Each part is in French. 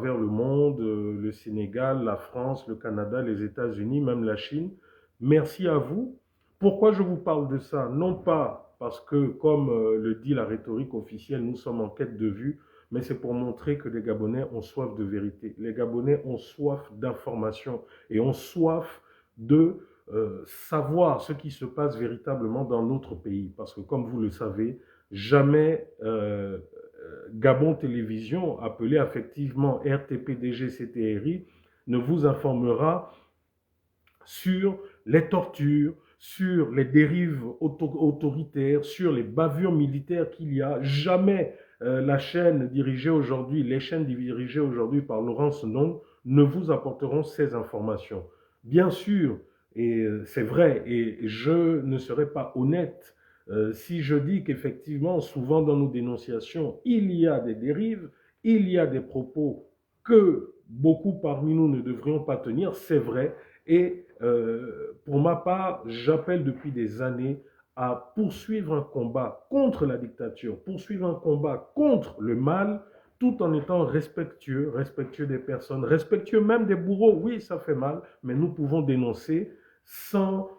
travers le monde, le Sénégal, la France, le Canada, les États-Unis, même la Chine. Merci à vous. Pourquoi je vous parle de ça? Non pas parce que, comme le dit la rhétorique officielle, nous sommes en quête de vue, mais c'est pour montrer que les Gabonais ont soif de vérité. Les Gabonais ont soif d'information et ont soif de savoir ce qui se passe véritablement dans notre pays. Parce que, comme vous le savez, jamais Gabon Télévision, appelé effectivement RTP-DG-CTRI, ne vous informera sur les tortures, sur les dérives autoritaires, sur les bavures militaires qu'il y a. Jamais la chaîne dirigée aujourd'hui, les chaînes dirigées aujourd'hui par Laurence Ndong ne vous apporteront ces informations. Bien sûr, et c'est vrai, et je ne serai pas honnête si je dis qu'effectivement, souvent dans nos dénonciations, il y a des dérives, il y a des propos que beaucoup parmi nous ne devrions pas tenir, c'est vrai, et pour ma part, j'appelle depuis des années à poursuivre un combat contre la dictature, poursuivre un combat contre le mal, tout en étant respectueux, respectueux des personnes, respectueux même des bourreaux. Oui, ça fait mal, mais nous pouvons dénoncer sans,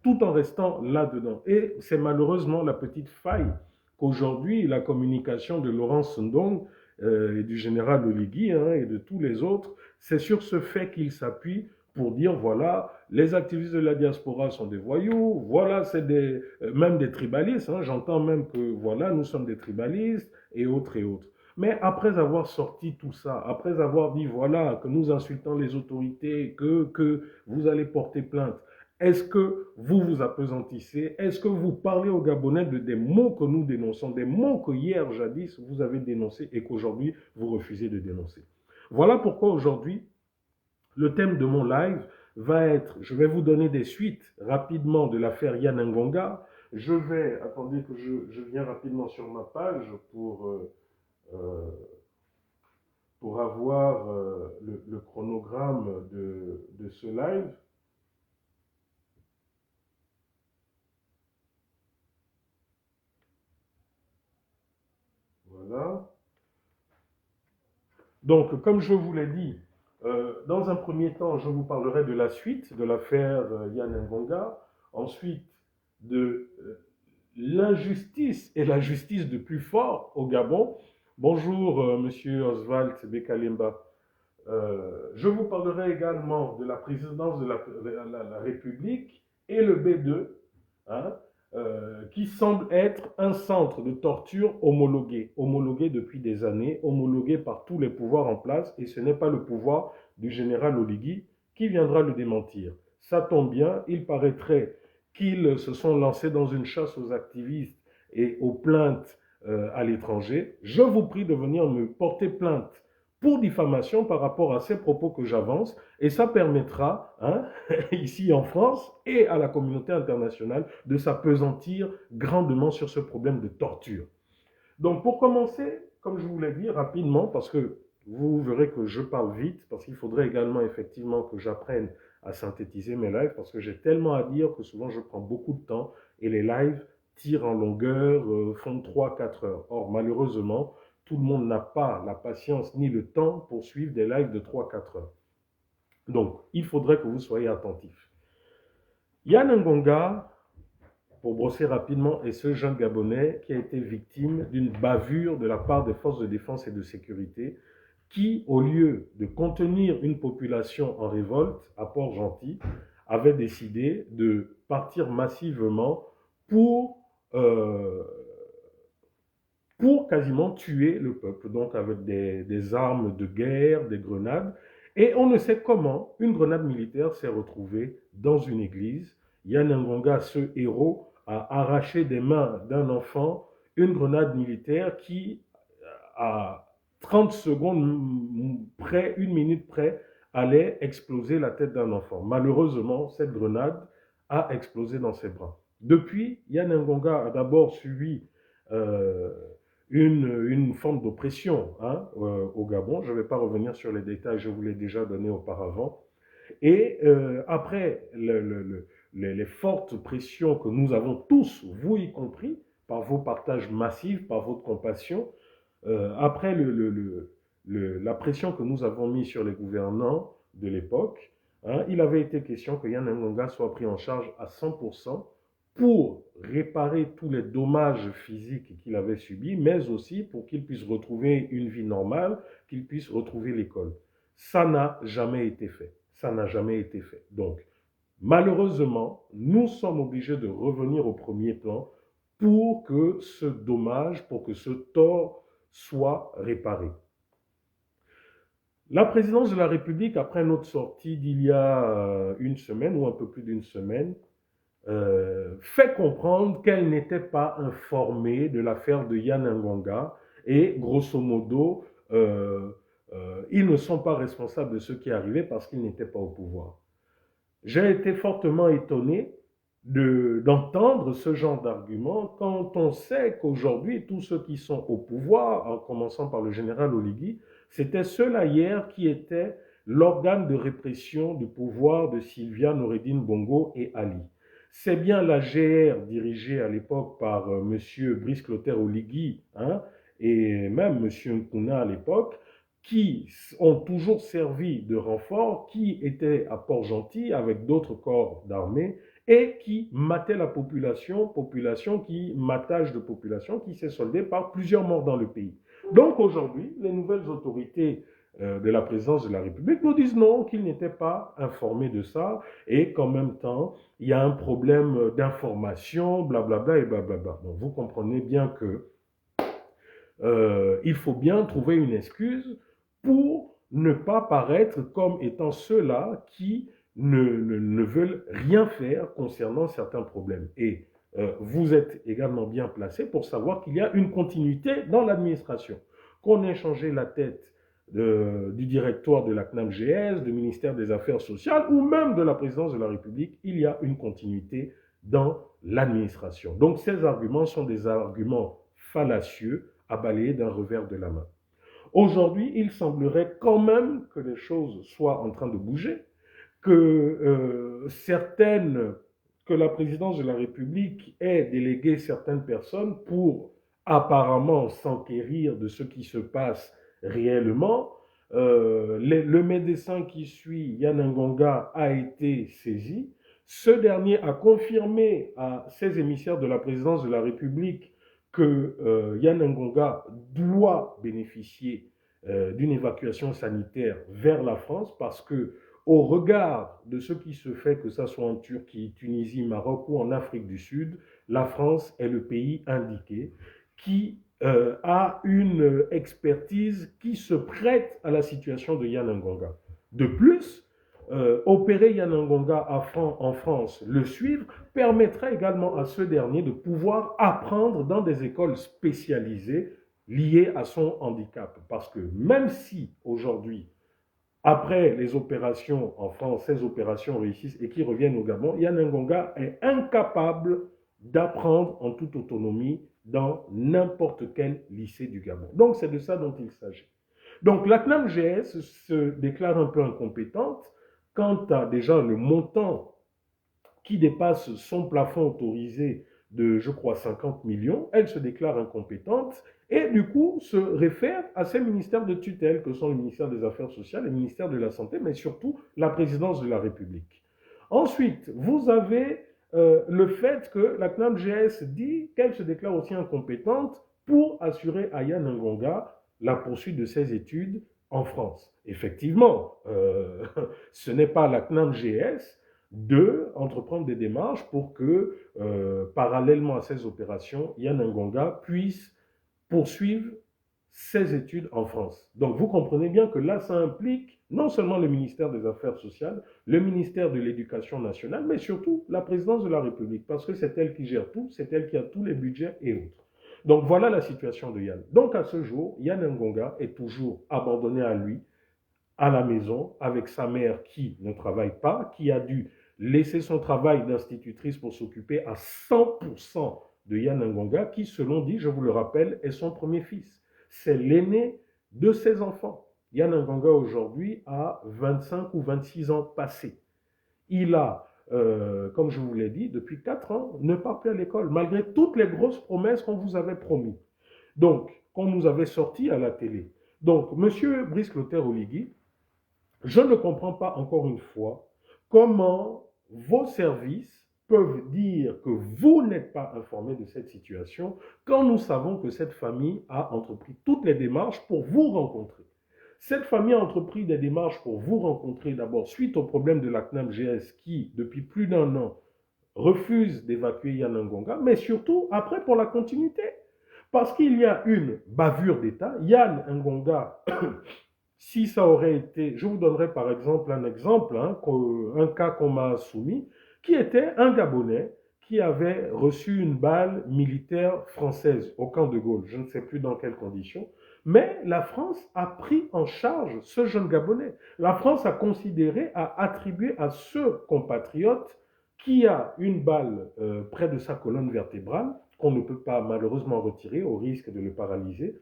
tout en restant là-dedans. Et c'est malheureusement la petite faille qu'aujourd'hui, la communication de Laurence Ndong et du général Oligui et de tous les autres, c'est sur ce fait qu'il s'appuie pour dire, voilà, les activistes de la diaspora sont des voyous, voilà, c'est même des tribalistes, j'entends même que, voilà, nous sommes des tribalistes, et autres, et autres. Mais après avoir sorti tout ça, après avoir dit, voilà, que nous insultons les autorités, que vous allez porter plainte, est-ce que vous vous appesantissez? Est-ce que vous parlez aux Gabonais de des mots que nous dénonçons, des mots que hier, jadis, vous avez dénoncés et qu'aujourd'hui, vous refusez de dénoncer? Voilà pourquoi aujourd'hui, le thème de mon live va être, je vais vous donner des suites rapidement de l'affaire Yann Ngonga. Je vais, attendez que je viens rapidement sur ma page euh, pour avoir le chronogramme de ce live. Voilà. Donc, comme je vous l'ai dit, dans un premier temps, je vous parlerai de la suite de l'affaire Yann Ngonga, ensuite de l'injustice et la justice de plus fort au Gabon. Bonjour, monsieur Oswald Bekalemba. Je vous parlerai également de la présidence de la République et le B2, hein, qui semble être un centre de torture homologué depuis des années, homologué par tous les pouvoirs en place, et ce n'est pas le pouvoir du général Oligui qui viendra le démentir. Ça tombe bien, il paraîtrait qu'ils se sont lancés dans une chasse aux activistes et aux plaintes à l'étranger. Je vous prie de venir me porter plainte pour diffamation par rapport à ces propos que j'avance, et ça permettra, ici en France et à la communauté internationale, de s'appesantir grandement sur ce problème de torture. Donc pour commencer, comme je vous l'ai dit rapidement, parce que vous verrez que je parle vite, parce qu'il faudrait également effectivement que j'apprenne à synthétiser mes lives, parce que j'ai tellement à dire que souvent je prends beaucoup de temps, et les lives tirent en longueur, font 3-4 heures. Or malheureusement, tout le monde n'a pas la patience ni le temps pour suivre des lives de 3-4 heures. Donc, il faudrait que vous soyez attentifs. Yann Ngonga, pour brosser rapidement, est ce jeune Gabonais qui a été victime d'une bavure de la part des forces de défense et de sécurité qui, au lieu de contenir une population en révolte à Port-Gentil, avait décidé de partir massivement pour quasiment tuer le peuple, donc avec des armes de guerre, des grenades. Et on ne sait comment une grenade militaire s'est retrouvée dans une église. Yann Ngonga, ce héros, a arraché des mains d'un enfant une grenade militaire qui, à 30 secondes près, une minute près, allait exploser la tête d'un enfant. Malheureusement, cette grenade a explosé dans ses bras. Depuis, Yann Ngonga a d'abord subi une forme d'oppression au Gabon. Je ne vais pas revenir sur les détails, je vous l'ai déjà donné auparavant. Et après les fortes pressions que nous avons tous, vous y compris, par vos partages massifs, par votre compassion, après la pression que nous avons mise sur les gouvernants de l'époque, hein, il avait été question que Yann Ngonga soit pris en charge à 100% pour réparer tous les dommages physiques qu'il avait subis, mais aussi pour qu'il puisse retrouver une vie normale, qu'il puisse retrouver l'école. Ça n'a jamais été fait. Ça n'a jamais été fait. Donc, malheureusement, nous sommes obligés de revenir au premier plan pour que ce dommage, pour que ce tort soit réparé. La présidence de la République, après notre sortie d'il y a une semaine ou un peu plus d'une semaine, fait comprendre qu'elle n'était pas informée de l'affaire de Yann Ngonga et grosso modo, ils ne sont pas responsables de ce qui est arrivé parce qu'ils n'étaient pas au pouvoir. J'ai été fortement étonné d'entendre ce genre d'argument quand on sait qu'aujourd'hui, tous ceux qui sont au pouvoir, en commençant par le général Oligui, c'était ceux-là hier qui étaient l'organe de répression du pouvoir de Sylvia Noureddine Bongo et Ali. C'est bien la GR dirigée à l'époque par M. Brice Clotaire Oligui, hein, et même M. Nkuna à l'époque, qui ont toujours servi de renfort, qui étaient à Port-Gentil avec d'autres corps d'armée et qui mataient la population, matage de population qui s'est soldé par plusieurs morts dans le pays. Donc aujourd'hui, les nouvelles autorités de la présidence de la République nous disent non, qu'ils n'étaient pas informés de ça et qu'en même temps, il y a un problème d'information, blablabla et blablabla. Donc vous comprenez bien que il faut bien trouver une excuse pour ne pas paraître comme étant ceux-là qui ne veulent rien faire concernant certains problèmes. Et vous êtes également bien placé pour savoir qu'il y a une continuité dans l'administration. Qu'on ait changé la tête du directoire de la CNAM-GS, du ministère des Affaires sociales ou même de la présidence de la République, il y a une continuité dans l'administration. Donc ces arguments sont des arguments fallacieux à balayer d'un revers de la main. Aujourd'hui, il semblerait quand même que les choses soient en train de bouger, que que la présidence de la République ait délégué certaines personnes pour apparemment s'enquérir de ce qui se passe réellement. Le médecin qui suit Yann Ngonga a été saisi. Ce dernier a confirmé à ses émissaires de la présidence de la République que Yann Ngonga doit bénéficier d'une évacuation sanitaire vers la France parce que, au regard de ce qui se fait, que ce soit en Turquie, Tunisie, Maroc ou en Afrique du Sud, la France est le pays indiqué qui a une expertise qui se prête à la situation de Yann Ngonga. De plus, opérer Yann Ngonga en France, le suivre, permettrait également à ce dernier de pouvoir apprendre dans des écoles spécialisées liées à son handicap. Parce que même si aujourd'hui, après les opérations en France, ces opérations réussissent et qui reviennent au Gabon, Yann Ngonga est incapable d'apprendre en toute autonomie dans n'importe quel lycée du Gabon. Donc c'est de ça dont il s'agit. Donc la CNAM-GS se déclare un peu incompétente quant à déjà le montant qui dépasse son plafond autorisé de, je crois, 50 millions, elle se déclare incompétente et du coup se réfère à ces ministères de tutelle que sont le ministère des Affaires sociales, le ministère de la Santé, mais surtout la présidence de la République. Ensuite, vous avez le fait que la CNAM-GS dit qu'elle se déclare aussi incompétente pour assurer à Yann Ngonga la poursuite de ses études en France. Effectivement, ce n'est pas la CNAM-GS de entreprendre des démarches pour que, parallèlement à ces opérations, Yann Ngonga puisse poursuivre ses études en France. Donc vous comprenez bien que là, ça implique non seulement le ministère des Affaires sociales, le ministère de l'Éducation nationale, mais surtout la présidence de la République, parce que c'est elle qui gère tout, c'est elle qui a tous les budgets et autres. Donc voilà la situation de Yann. Donc à ce jour, Yann Ngonga est toujours abandonné à lui, à la maison, avec sa mère qui ne travaille pas, qui a dû laisser son travail d'institutrice pour s'occuper à 100% de Yann Ngonga, qui, selon dit, je vous le rappelle, est son premier fils. C'est l'aîné de ses enfants. Yann Ngonga, aujourd'hui, a 25 ou 26 ans passés. Il a, comme je vous l'ai dit, depuis 4 ans, ne part plus à l'école, malgré toutes les grosses promesses qu'on vous avait promis. Donc, qu'on nous avait sorties à la télé. Donc, M. Brice Clotaire Oligui, je ne comprends pas encore une fois comment vos services peuvent dire que vous n'êtes pas informé de cette situation quand nous savons que cette famille a entrepris toutes les démarches pour vous rencontrer. Cette famille a entrepris des démarches pour vous rencontrer d'abord suite au problème de la CNAM-GS qui, depuis plus d'un an, refuse d'évacuer Yann Ngonga, mais surtout après pour la continuité. Parce qu'il y a une bavure d'État. Yann Ngonga, si ça aurait été, je vous donnerai par exemple un cas qu'on m'a soumis, qui était un Gabonais qui avait reçu une balle militaire française au camp de Gaulle, je ne sais plus dans quelles conditions, mais la France a pris en charge ce jeune Gabonais. La France a considéré, a attribué à ce compatriote qui a une balle près de sa colonne vertébrale, qu'on ne peut pas malheureusement retirer au risque de le paralyser,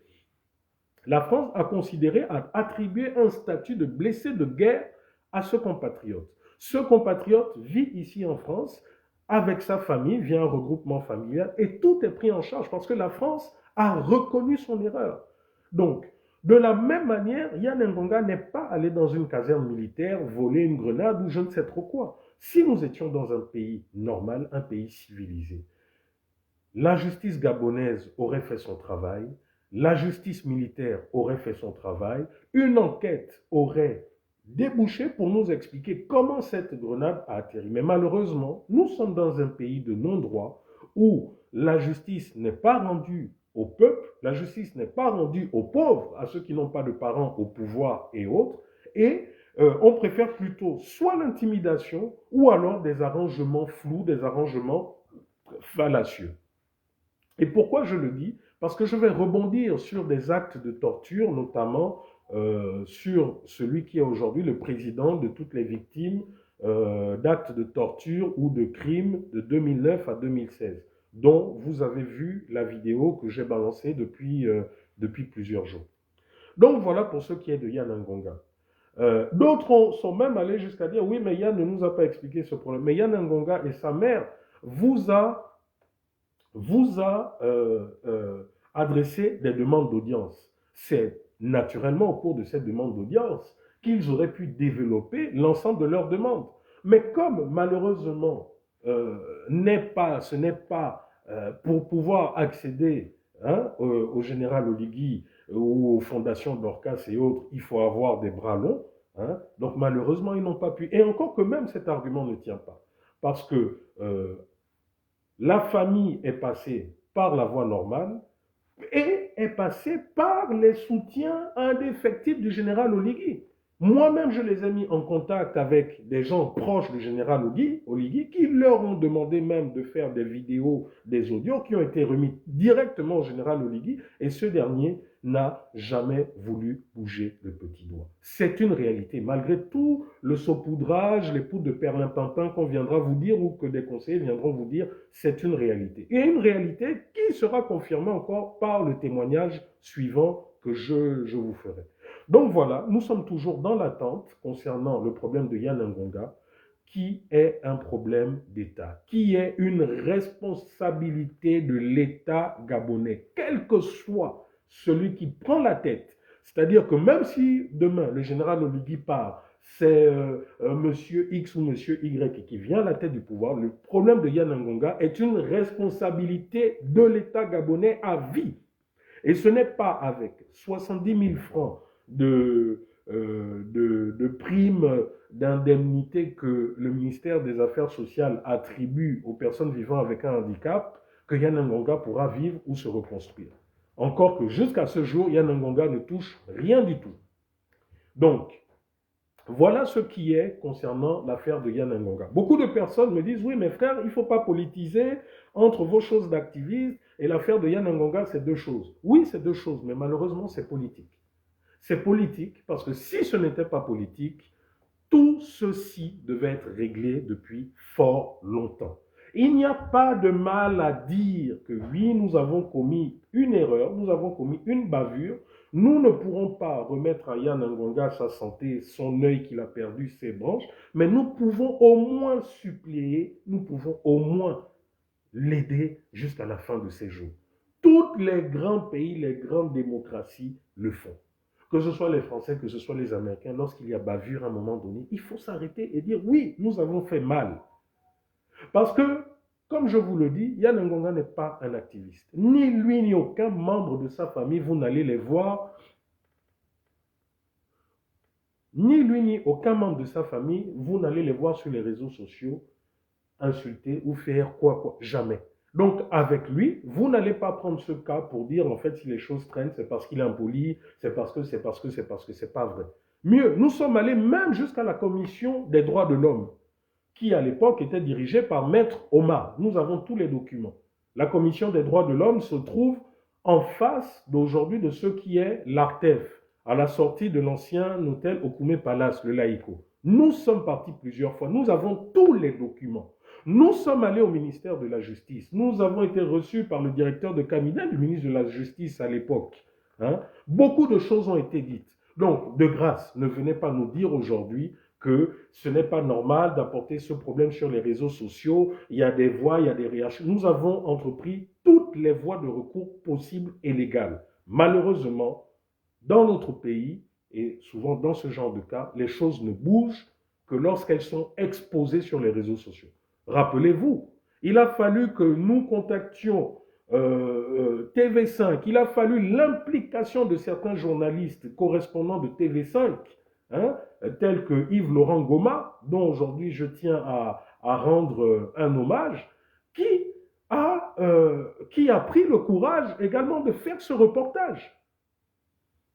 la France a considéré à attribuer un statut de blessé de guerre à ce compatriote. Ce compatriote vit ici en France avec sa famille, via un regroupement familial, et tout est pris en charge parce que la France a reconnu son erreur. Donc, de la même manière, Yann Ngonga n'est pas allé dans une caserne militaire, voler une grenade ou je ne sais trop quoi. Si nous étions dans un pays normal, un pays civilisé, la justice gabonaise aurait fait son travail, la justice militaire aurait fait son travail, une enquête aurait débouché pour nous expliquer comment cette grenade a atterri. Mais malheureusement, nous sommes dans un pays de non-droit où la justice n'est pas rendue au peuple, la justice n'est pas rendue aux pauvres, à ceux qui n'ont pas de parents au pouvoir et autres, et on préfère plutôt soit l'intimidation ou alors des arrangements flous, des arrangements fallacieux. Et pourquoi je le dis? Parce que je vais rebondir sur des actes de torture, notamment sur celui qui est aujourd'hui le président de toutes les victimes d'actes de torture ou de crimes de 2009 à 2016, dont vous avez vu la vidéo que j'ai balancée depuis plusieurs jours. Donc voilà pour ce qui est de Yann Ngonga. D'autres sont même allés jusqu'à dire, oui, mais Yann ne nous a pas expliqué ce problème. Mais Yann Ngonga et sa mère vous a adressé des demandes d'audience. C'est naturellement au cours de cette demande d'audience qu'ils auraient pu développer l'ensemble de leurs demandes. Mais comme malheureusement, ce n'est pas pour pouvoir accéder au général Oligui ou aux fondations d'Orcas et autres, il faut avoir des bras longs. Donc malheureusement, ils n'ont pas pu. Et encore que même cet argument ne tient pas. Parce que la famille est passée par la voie normale et est passée par les soutiens indéfectibles du général Oligui. Moi-même, je les ai mis en contact avec des gens proches du général Oligui qui leur ont demandé même de faire des vidéos, des audios qui ont été remis directement au général Oligui et ce dernier n'a jamais voulu bouger le petit doigt. C'est une réalité. Malgré tout le saupoudrage, les poudres de perlimpinpin qu'on viendra vous dire ou que des conseillers viendront vous dire, c'est une réalité. Et une réalité qui sera confirmée encore par le témoignage suivant que je vous ferai. Donc voilà, nous sommes toujours dans l'attente concernant le problème de Yann Ngonga, qui est un problème d'État, qui est une responsabilité de l'État gabonais, quel que soit celui qui prend la tête. C'est-à-dire que même si demain le général Oligui part, c'est monsieur X ou monsieur Y qui vient à la tête du pouvoir, le problème de Yann Ngonga est une responsabilité de l'État gabonais à vie. Et ce n'est pas avec 70 000 francs de primes d'indemnité que le ministère des Affaires sociales attribue aux personnes vivant avec un handicap que Yann Ngonga pourra vivre ou se reconstruire. Encore que jusqu'à ce jour, Yann Ngonga ne touche rien du tout. Donc, voilà ce qui est concernant l'affaire de Yann Ngonga. Beaucoup de personnes me disent, oui, mes frères, il ne faut pas politiser entre vos choses d'activisme et l'affaire de Yann Ngonga, c'est deux choses. Oui, c'est deux choses, mais malheureusement, c'est politique. C'est politique parce que si ce n'était pas politique, tout ceci devait être réglé depuis fort longtemps. Il n'y a pas de mal à dire que oui, nous avons commis une erreur, nous avons commis une bavure. Nous ne pourrons pas remettre à Yann Ngonga sa santé, son œil qu'il a perdu, ses branches, mais nous pouvons au moins suppléer, nous pouvons au moins l'aider jusqu'à la fin de ses jours. Tous les grands pays, les grandes démocraties le font. que ce soit les Français, que ce soit les Américains, lorsqu'il y a bavure à un moment donné, il faut s'arrêter et dire oui, nous avons fait mal. Parce que, comme je vous le dis, Yann Ngonga n'est pas un activiste. Ni lui, ni aucun membre de sa famille, vous n'allez les voir. Ni lui, ni aucun membre de sa famille, vous n'allez les voir sur les réseaux sociaux insulter ou faire quoi, jamais. Donc, avec lui, vous n'allez pas prendre ce cas pour dire, en fait, si les choses traînent, c'est parce qu'il est impoli, c'est parce que c'est pas vrai. Mieux, nous sommes allés même jusqu'à la commission des droits de l'homme, qui à l'époque était dirigée par Maître Omar. Nous avons tous les documents. La commission des droits de l'homme se trouve en face d'aujourd'hui de ce qui est l'Artef, à la sortie de l'ancien hôtel Okume Palace, le Laïco. Nous sommes partis plusieurs fois. Nous avons tous les documents. Nous sommes allés au ministère de la Justice. Nous avons été reçus par le directeur de cabinet du ministre de la Justice à l'époque. Beaucoup de choses ont été dites. Donc, de grâce, ne venez pas nous dire aujourd'hui que ce n'est pas normal d'apporter ce problème sur les réseaux sociaux. Il y a des voies, il y a des réactions. Nous avons entrepris toutes les voies de recours possibles et légales. Malheureusement, dans notre pays, et souvent dans ce genre de cas, les choses ne bougent que lorsqu'elles sont exposées sur les réseaux sociaux. Rappelez-vous, il a fallu que nous contactions TV5, il a fallu l'implication de certains journalistes correspondants de TV5, tels que Yves-Laurent Goma, dont aujourd'hui je tiens à rendre un hommage, qui a pris le courage également de faire ce reportage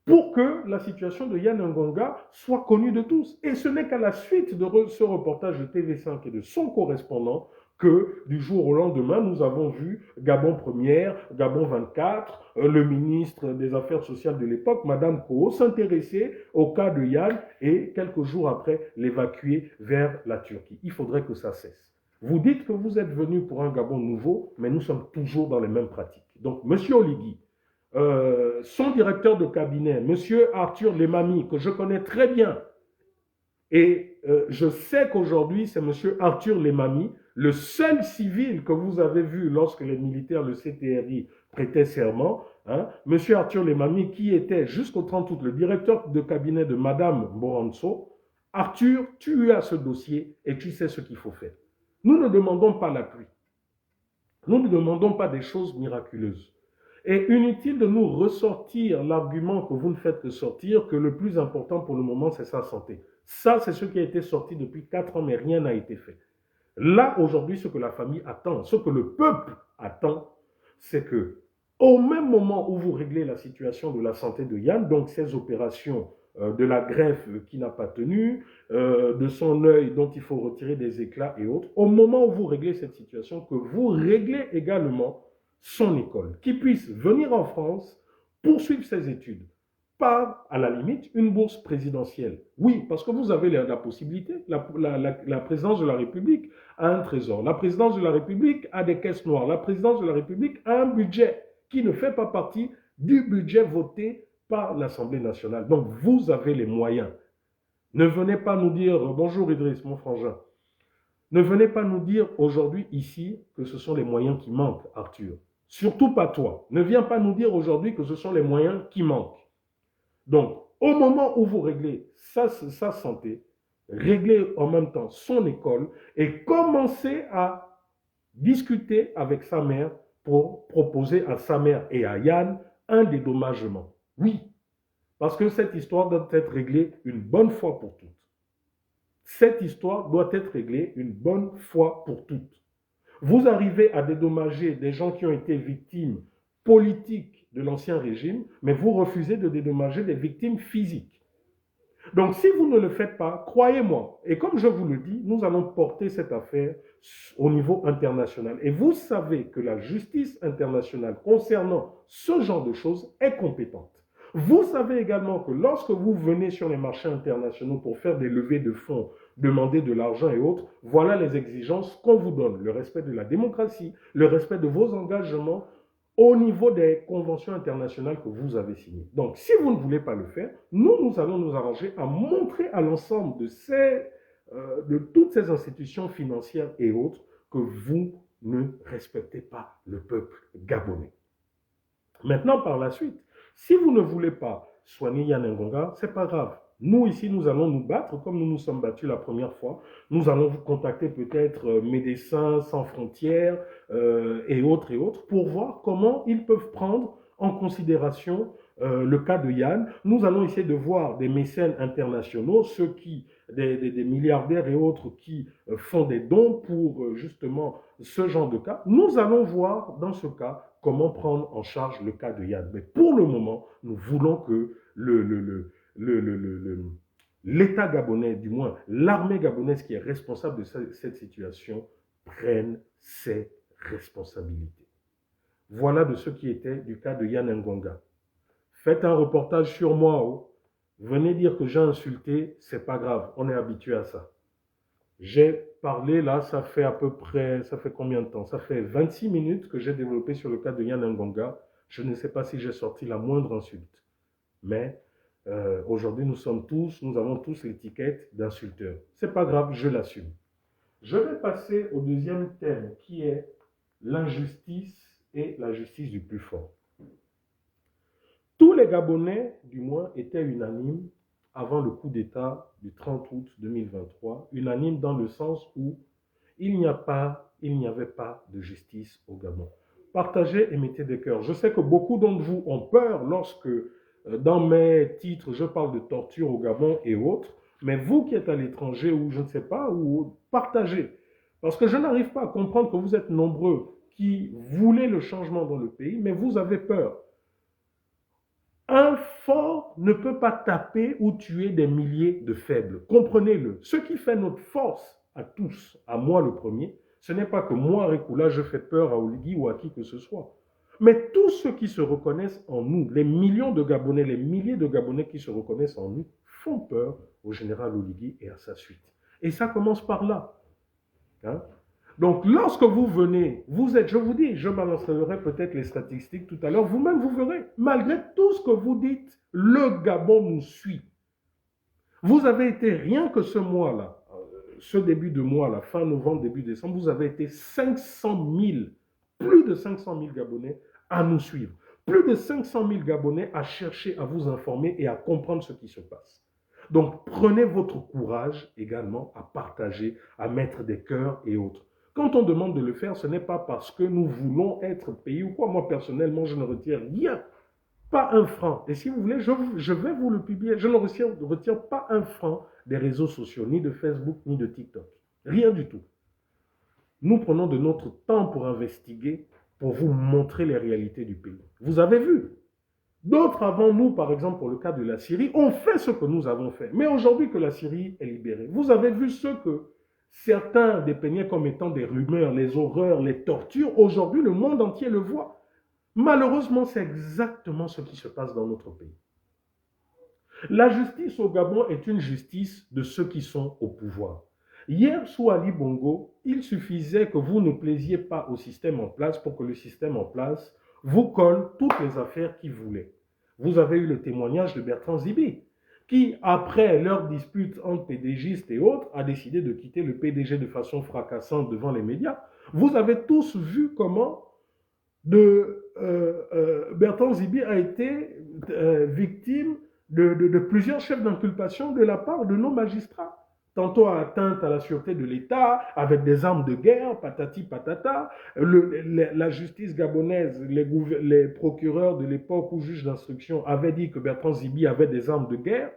pour que la situation de Yann Ngonga soit connue de tous. Et ce n'est qu'à la suite de ce reportage de TV5 et de son correspondant que du jour au lendemain, nous avons vu Gabon Première, Gabon 24, le ministre des Affaires sociales de l'époque, Madame Koho, s'intéresser au cas de Yann et quelques jours après l'évacuer vers la Turquie. Il faudrait que ça cesse. Vous dites que vous êtes venu pour un Gabon nouveau, mais nous sommes toujours dans les mêmes pratiques. Donc, Monsieur Oligui, son directeur de cabinet, Monsieur Arthur Lemami, que je connais très bien, et je sais qu'aujourd'hui, c'est Monsieur Arthur Lemami, le seul civil que vous avez vu lorsque les militaires, le CTRI, prêtaient serment, Monsieur Arthur Lemami, qui était jusqu'au 30 août le directeur de cabinet de Madame Boranso. Arthur, tu as ce dossier et tu sais ce qu'il faut faire. Nous ne demandons pas la pluie. Nous ne demandons pas des choses miraculeuses. Et inutile de nous ressortir l'argument que vous ne faites que sortir, que le plus important pour le moment, c'est sa santé. Ça, c'est ce qui a été sorti depuis 4 ans, mais rien n'a été fait. Là, aujourd'hui, ce que la famille attend, ce que le peuple attend, c'est que, au même moment où vous réglez la situation de la santé de Yann, donc ces opérations de la greffe qui n'a pas tenu, de son œil dont il faut retirer des éclats et autres, au moment où vous réglez cette situation, que vous réglez également son école, qui puisse venir en France, poursuivre ses études, par, à la limite, une bourse présidentielle. Oui, parce que vous avez la possibilité, la présidence de la République a un trésor, la présidence de la République a des caisses noires, la présidence de la République a un budget qui ne fait pas partie du budget voté par l'Assemblée nationale. Donc, vous avez les moyens. Ne venez pas nous dire, bonjour Idriss, mon frangin, ne venez pas nous dire aujourd'hui, ici, que ce sont les moyens qui manquent, Arthur. Surtout pas toi. Ne viens pas nous dire aujourd'hui que ce sont les moyens qui manquent. Donc, au moment où vous réglez sa santé, réglez en même temps son école et commencez à discuter avec sa mère pour proposer à sa mère et à Yann un dédommagement. Oui, parce que cette histoire doit être réglée une bonne fois pour toutes. Cette histoire doit être réglée une bonne fois pour toutes. Vous arrivez à dédommager des gens qui ont été victimes politiques de l'ancien régime, mais vous refusez de dédommager des victimes physiques. Donc, si vous ne le faites pas, croyez-moi, et comme je vous le dis, nous allons porter cette affaire au niveau international. Et vous savez que la justice internationale concernant ce genre de choses est compétente. Vous savez également que lorsque vous venez sur les marchés internationaux pour faire des levées de fonds, demander de l'argent et autres, voilà les exigences qu'on vous donne. Le respect de la démocratie, le respect de vos engagements au niveau des conventions internationales que vous avez signées. Donc, si vous ne voulez pas le faire, nous allons nous arranger à montrer à l'ensemble de toutes ces institutions financières et autres que vous ne respectez pas le peuple gabonais. Maintenant, par la suite, si vous ne voulez pas soigner Yann Ngonga, c'est pas grave. Nous, ici, nous allons nous battre comme nous nous sommes battus la première fois. Nous allons vous contacter peut-être Médecins sans frontières et autres, pour voir comment ils peuvent prendre en considération le cas de Yann. Nous allons essayer de voir des mécènes internationaux, ceux qui, des milliardaires et autres qui font des dons pour justement ce genre de cas. Nous allons voir dans ce cas comment prendre en charge le cas de Yann. Mais pour le moment, nous voulons que l'État gabonais, du moins l'armée gabonaise qui est responsable de cette situation, prenne ses responsabilités. Voilà de ce qui était du cas de Yann Ngonga. Faites un reportage sur moi. Oh. Venez dire que j'ai insulté, c'est pas grave, on est habitué à ça. J'ai parlé là, ça fait à peu près, ça fait combien de temps? Ça fait 26 minutes que j'ai développé sur le cas de Yann Ngonga. Je ne sais pas si j'ai sorti la moindre insulte. Mais aujourd'hui, nous avons tous l'étiquette d'insulteurs. C'est pas grave, je l'assume. Je vais passer au deuxième thème qui est l'injustice et la justice du plus fort. Tous les Gabonais, du moins, étaient unanimes avant le coup d'État du 30 août 2023, unanimes dans le sens où il n'y avait pas de justice au Gabon. Partagez et mettez des cœurs. Je sais que beaucoup d'entre vous ont peur lorsque, dans mes titres, je parle de torture au Gabon et autres, mais vous qui êtes à l'étranger ou je ne sais pas, ou partagez. Parce que je n'arrive pas à comprendre que vous êtes nombreux qui voulaient le changement dans le pays, mais vous avez peur. Un fort ne peut pas taper ou tuer des milliers de faibles. Comprenez-le. Ce qui fait notre force à tous, à moi le premier, ce n'est pas que moi, Rekula, je fais peur à Oligui ou à qui que ce soit. Mais tous ceux qui se reconnaissent en nous, les millions de Gabonais, les milliers de Gabonais qui se reconnaissent en nous, font peur au général Oligui et à sa suite. Et ça commence par là. Hein? Donc, lorsque vous venez, vous êtes, je vous dis, je balancerai peut-être les statistiques tout à l'heure, vous-même vous verrez, malgré tout ce que vous dites, le Gabon nous suit. Vous avez été, rien que ce mois-là, ce début de mois, la fin novembre, début décembre, vous avez été 500 000, plus de 500 000 Gabonais à nous suivre. Plus de 500 000 Gabonais à chercher à vous informer et à comprendre ce qui se passe. Donc, prenez votre courage également à partager, à mettre des cœurs et autres. Quand on demande de le faire, ce n'est pas parce que nous voulons être payés ou quoi. Moi, personnellement, je ne retire rien. Pas un franc. Et si vous voulez, je vais vous le publier. Je ne retire pas un franc des réseaux sociaux, ni de Facebook, ni de TikTok. Rien du tout. Nous prenons de notre temps pour investiguer, pour vous montrer les réalités du pays. Vous avez vu. D'autres avant nous, par exemple pour le cas de la Syrie, ont fait ce que nous avons fait. Mais aujourd'hui que la Syrie est libérée, vous avez vu ce que certains dépeignaient comme étant des rumeurs, les horreurs, les tortures. Aujourd'hui, le monde entier le voit. Malheureusement, c'est exactement ce qui se passe dans notre pays. La justice au Gabon est une justice de ceux qui sont au pouvoir. Hier, sous Ali Bongo, il suffisait que vous ne plaisiez pas au système en place pour que le système en place vous colle toutes les affaires qu'il voulait. Vous avez eu le témoignage de Bertrand Zibi, qui, après leur dispute entre PDGistes et autres, a décidé de quitter le PDG de façon fracassante devant les médias. Vous avez tous vu comment Bertrand Zibi a été victime de plusieurs chefs d'inculpation de la part de nos magistrats. Tantôt atteinte à la sûreté de l'État, avec des armes de guerre, patati patata. La justice gabonaise, les procureurs de l'époque ou juges d'instruction avaient dit que Bertrand Zibi avait des armes de guerre.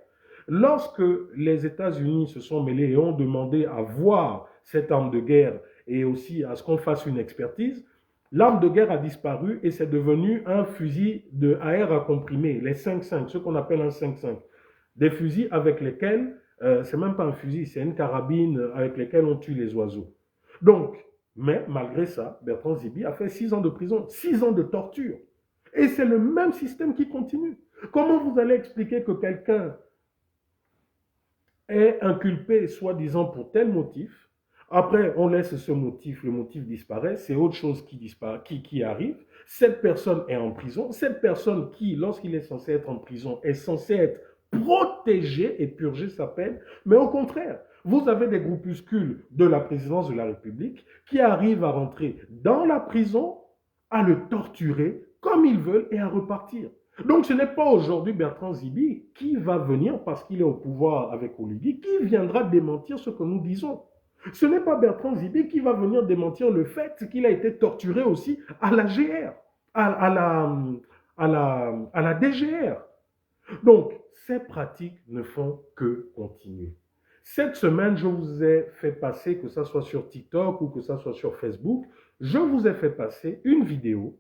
Lorsque les États-Unis se sont mêlés et ont demandé à voir cette arme de guerre et aussi à ce qu'on fasse une expertise, l'arme de guerre a disparu et c'est devenu un fusil à air à comprimer, les 5.5, ce qu'on appelle un 5.5. Des fusils avec lesquels c'est même pas un fusil, c'est une carabine avec laquelle on tue les oiseaux. Donc, mais malgré ça, Bertrand Zibi a fait 6 ans de prison, 6 ans de torture. Et c'est le même système qui continue. Comment vous allez expliquer que quelqu'un est inculpé, soi-disant, pour tel motif, après on laisse ce motif, le motif disparaît, c'est autre chose qui arrive, cette personne est en prison, cette personne qui, lorsqu'il est censé être en prison, est censée être protéger et purger sa peine, mais au contraire, vous avez des groupuscules de la présidence de la République qui arrivent à rentrer dans la prison, à le torturer comme ils veulent et à repartir. Donc ce n'est pas aujourd'hui Bertrand Zibi qui va venir, parce qu'il est au pouvoir avec Oligui, qui viendra démentir ce que nous disons. Ce n'est pas Bertrand Zibi qui va venir démentir le fait qu'il a été torturé aussi à la GR, à la DGR. Donc, ces pratiques ne font que continuer. Cette semaine, je vous ai fait passer, que ce soit sur TikTok ou que ce soit sur Facebook, je vous ai fait passer une vidéo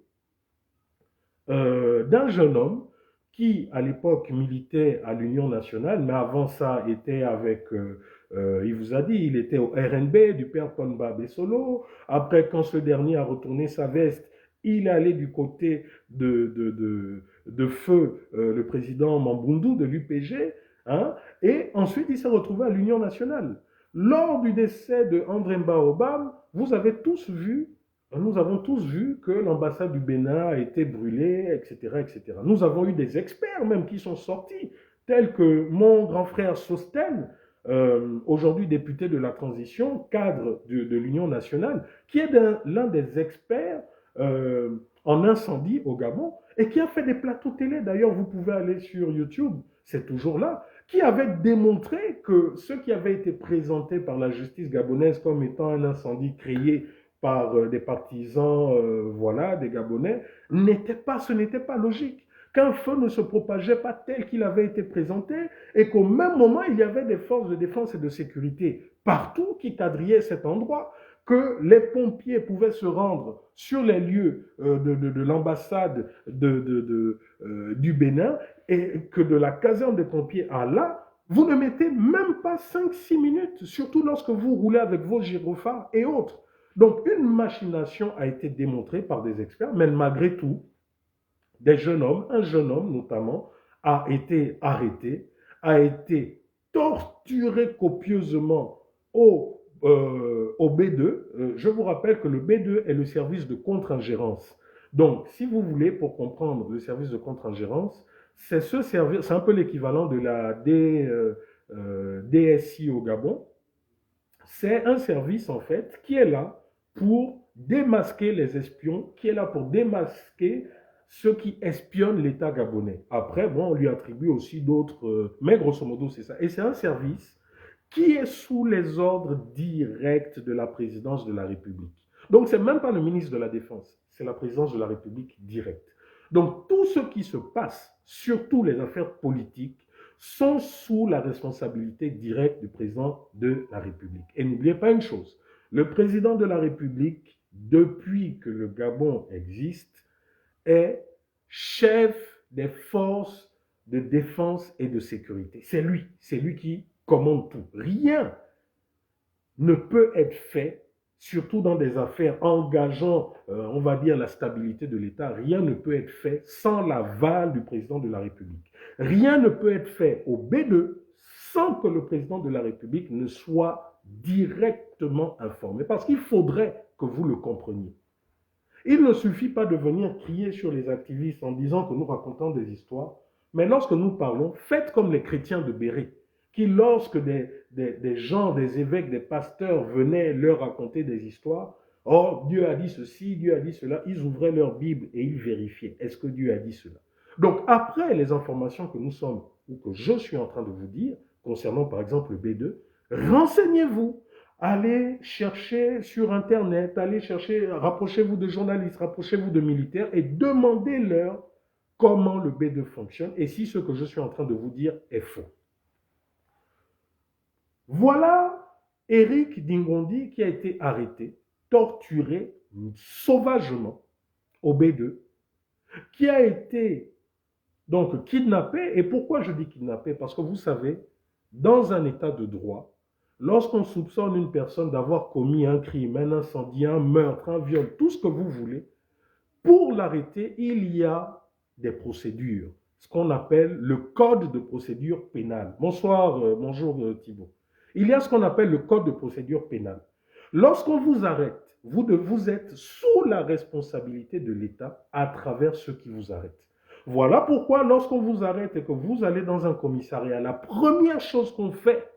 d'un jeune homme qui, à l'époque, militait à l'Union nationale, mais avant ça, était avec, il vous a dit, il était au RNB du père Tonba Bessolo. Après, quand ce dernier a retourné sa veste, il est allé du côté de feu le président Mambundu de l'UPG, hein, et ensuite il s'est retrouvé à l'Union nationale. Lors du décès de André Mbaobam, vous avez tous vu, nous avons tous vu que l'ambassade du Bénin a été brûlée, etc., etc. Nous avons eu des experts même qui sont sortis, tels que mon grand frère Sosten, aujourd'hui député de la transition, cadre de l'Union nationale, qui est l'un des experts en incendie au Gabon et qui a fait des plateaux télé. D'ailleurs, vous pouvez aller sur YouTube, c'est toujours là, qui avait démontré que ce qui avait été présenté par la justice gabonaise comme étant un incendie créé par des partisans, voilà, des Gabonais, ce n'était pas logique. Qu'un feu ne se propageait pas tel qu'il avait été présenté et qu'au même moment, il y avait des forces de défense et de sécurité partout qui quadrillaient cet endroit, que les pompiers pouvaient se rendre sur les lieux de l'ambassade du Bénin et que de la caserne des pompiers à là, vous ne mettez même pas 5-6 minutes, surtout lorsque vous roulez avec vos gyrophares et autres. Donc, une machination a été démontrée par des experts, mais malgré tout, un jeune homme notamment, a été arrêté, a été torturé copieusement au B2. Je vous rappelle que le B2 est le service de contre-ingérence. Donc, si vous voulez, pour comprendre le service de contre-ingérence, c'est ce service, c'est un peu l'équivalent de la DSI au Gabon. C'est un service, en fait, qui est là pour démasquer les espions, qui est là pour démasquer ceux qui espionnent l'État gabonais. Après, bon, on lui attribue aussi d'autres, mais grosso modo, c'est ça. Et c'est un service qui est sous les ordres directs de la présidence de la République. Donc, ce n'est même pas le ministre de la Défense, c'est la présidence de la République directe. Donc, tout ce qui se passe, surtout les affaires politiques, sont sous la responsabilité directe du président de la République. Et n'oubliez pas une chose, le président de la République, depuis que le Gabon existe, est chef des forces de défense et de sécurité. C'est lui qui commande tout. Rien ne peut être fait, surtout dans des affaires engageant, on va dire, la stabilité de l'État, rien ne peut être fait sans l'aval du président de la République. Rien ne peut être fait au B2 sans que le président de la République ne soit directement informé, parce qu'il faudrait que vous le compreniez. Il ne suffit pas de venir crier sur les activistes en disant que nous racontons des histoires, mais lorsque nous parlons, faites comme les chrétiens de Béret, qui lorsque des gens, des évêques, des pasteurs venaient leur raconter des histoires, oh, Dieu a dit ceci, Dieu a dit cela, ils ouvraient leur Bible et ils vérifiaient, est-ce que Dieu a dit cela? Donc après les informations que nous sommes, ou que je suis en train de vous dire, concernant par exemple le B2, renseignez-vous. Allez chercher sur Internet, allez chercher, rapprochez-vous de journalistes, rapprochez-vous de militaires et demandez-leur comment le B2 fonctionne et si ce que je suis en train de vous dire est faux. Voilà Eric Dingondi qui a été arrêté, torturé sauvagement au B2, qui a été donc kidnappé. Et pourquoi je dis kidnappé? Parce que vous savez, dans un état de droit, lorsqu'on soupçonne une personne d'avoir commis un crime, un incendie, un meurtre, un viol, tout ce que vous voulez, pour l'arrêter, il y a des procédures, ce qu'on appelle le code de procédure pénale. Bonsoir, bonjour Thibault. Il y a ce qu'on appelle le code de procédure pénale. Lorsqu'on vous arrête, vous êtes sous la responsabilité de l'État à travers ceux qui vous arrêtent. Voilà pourquoi lorsqu'on vous arrête et que vous allez dans un commissariat, la première chose qu'on fait,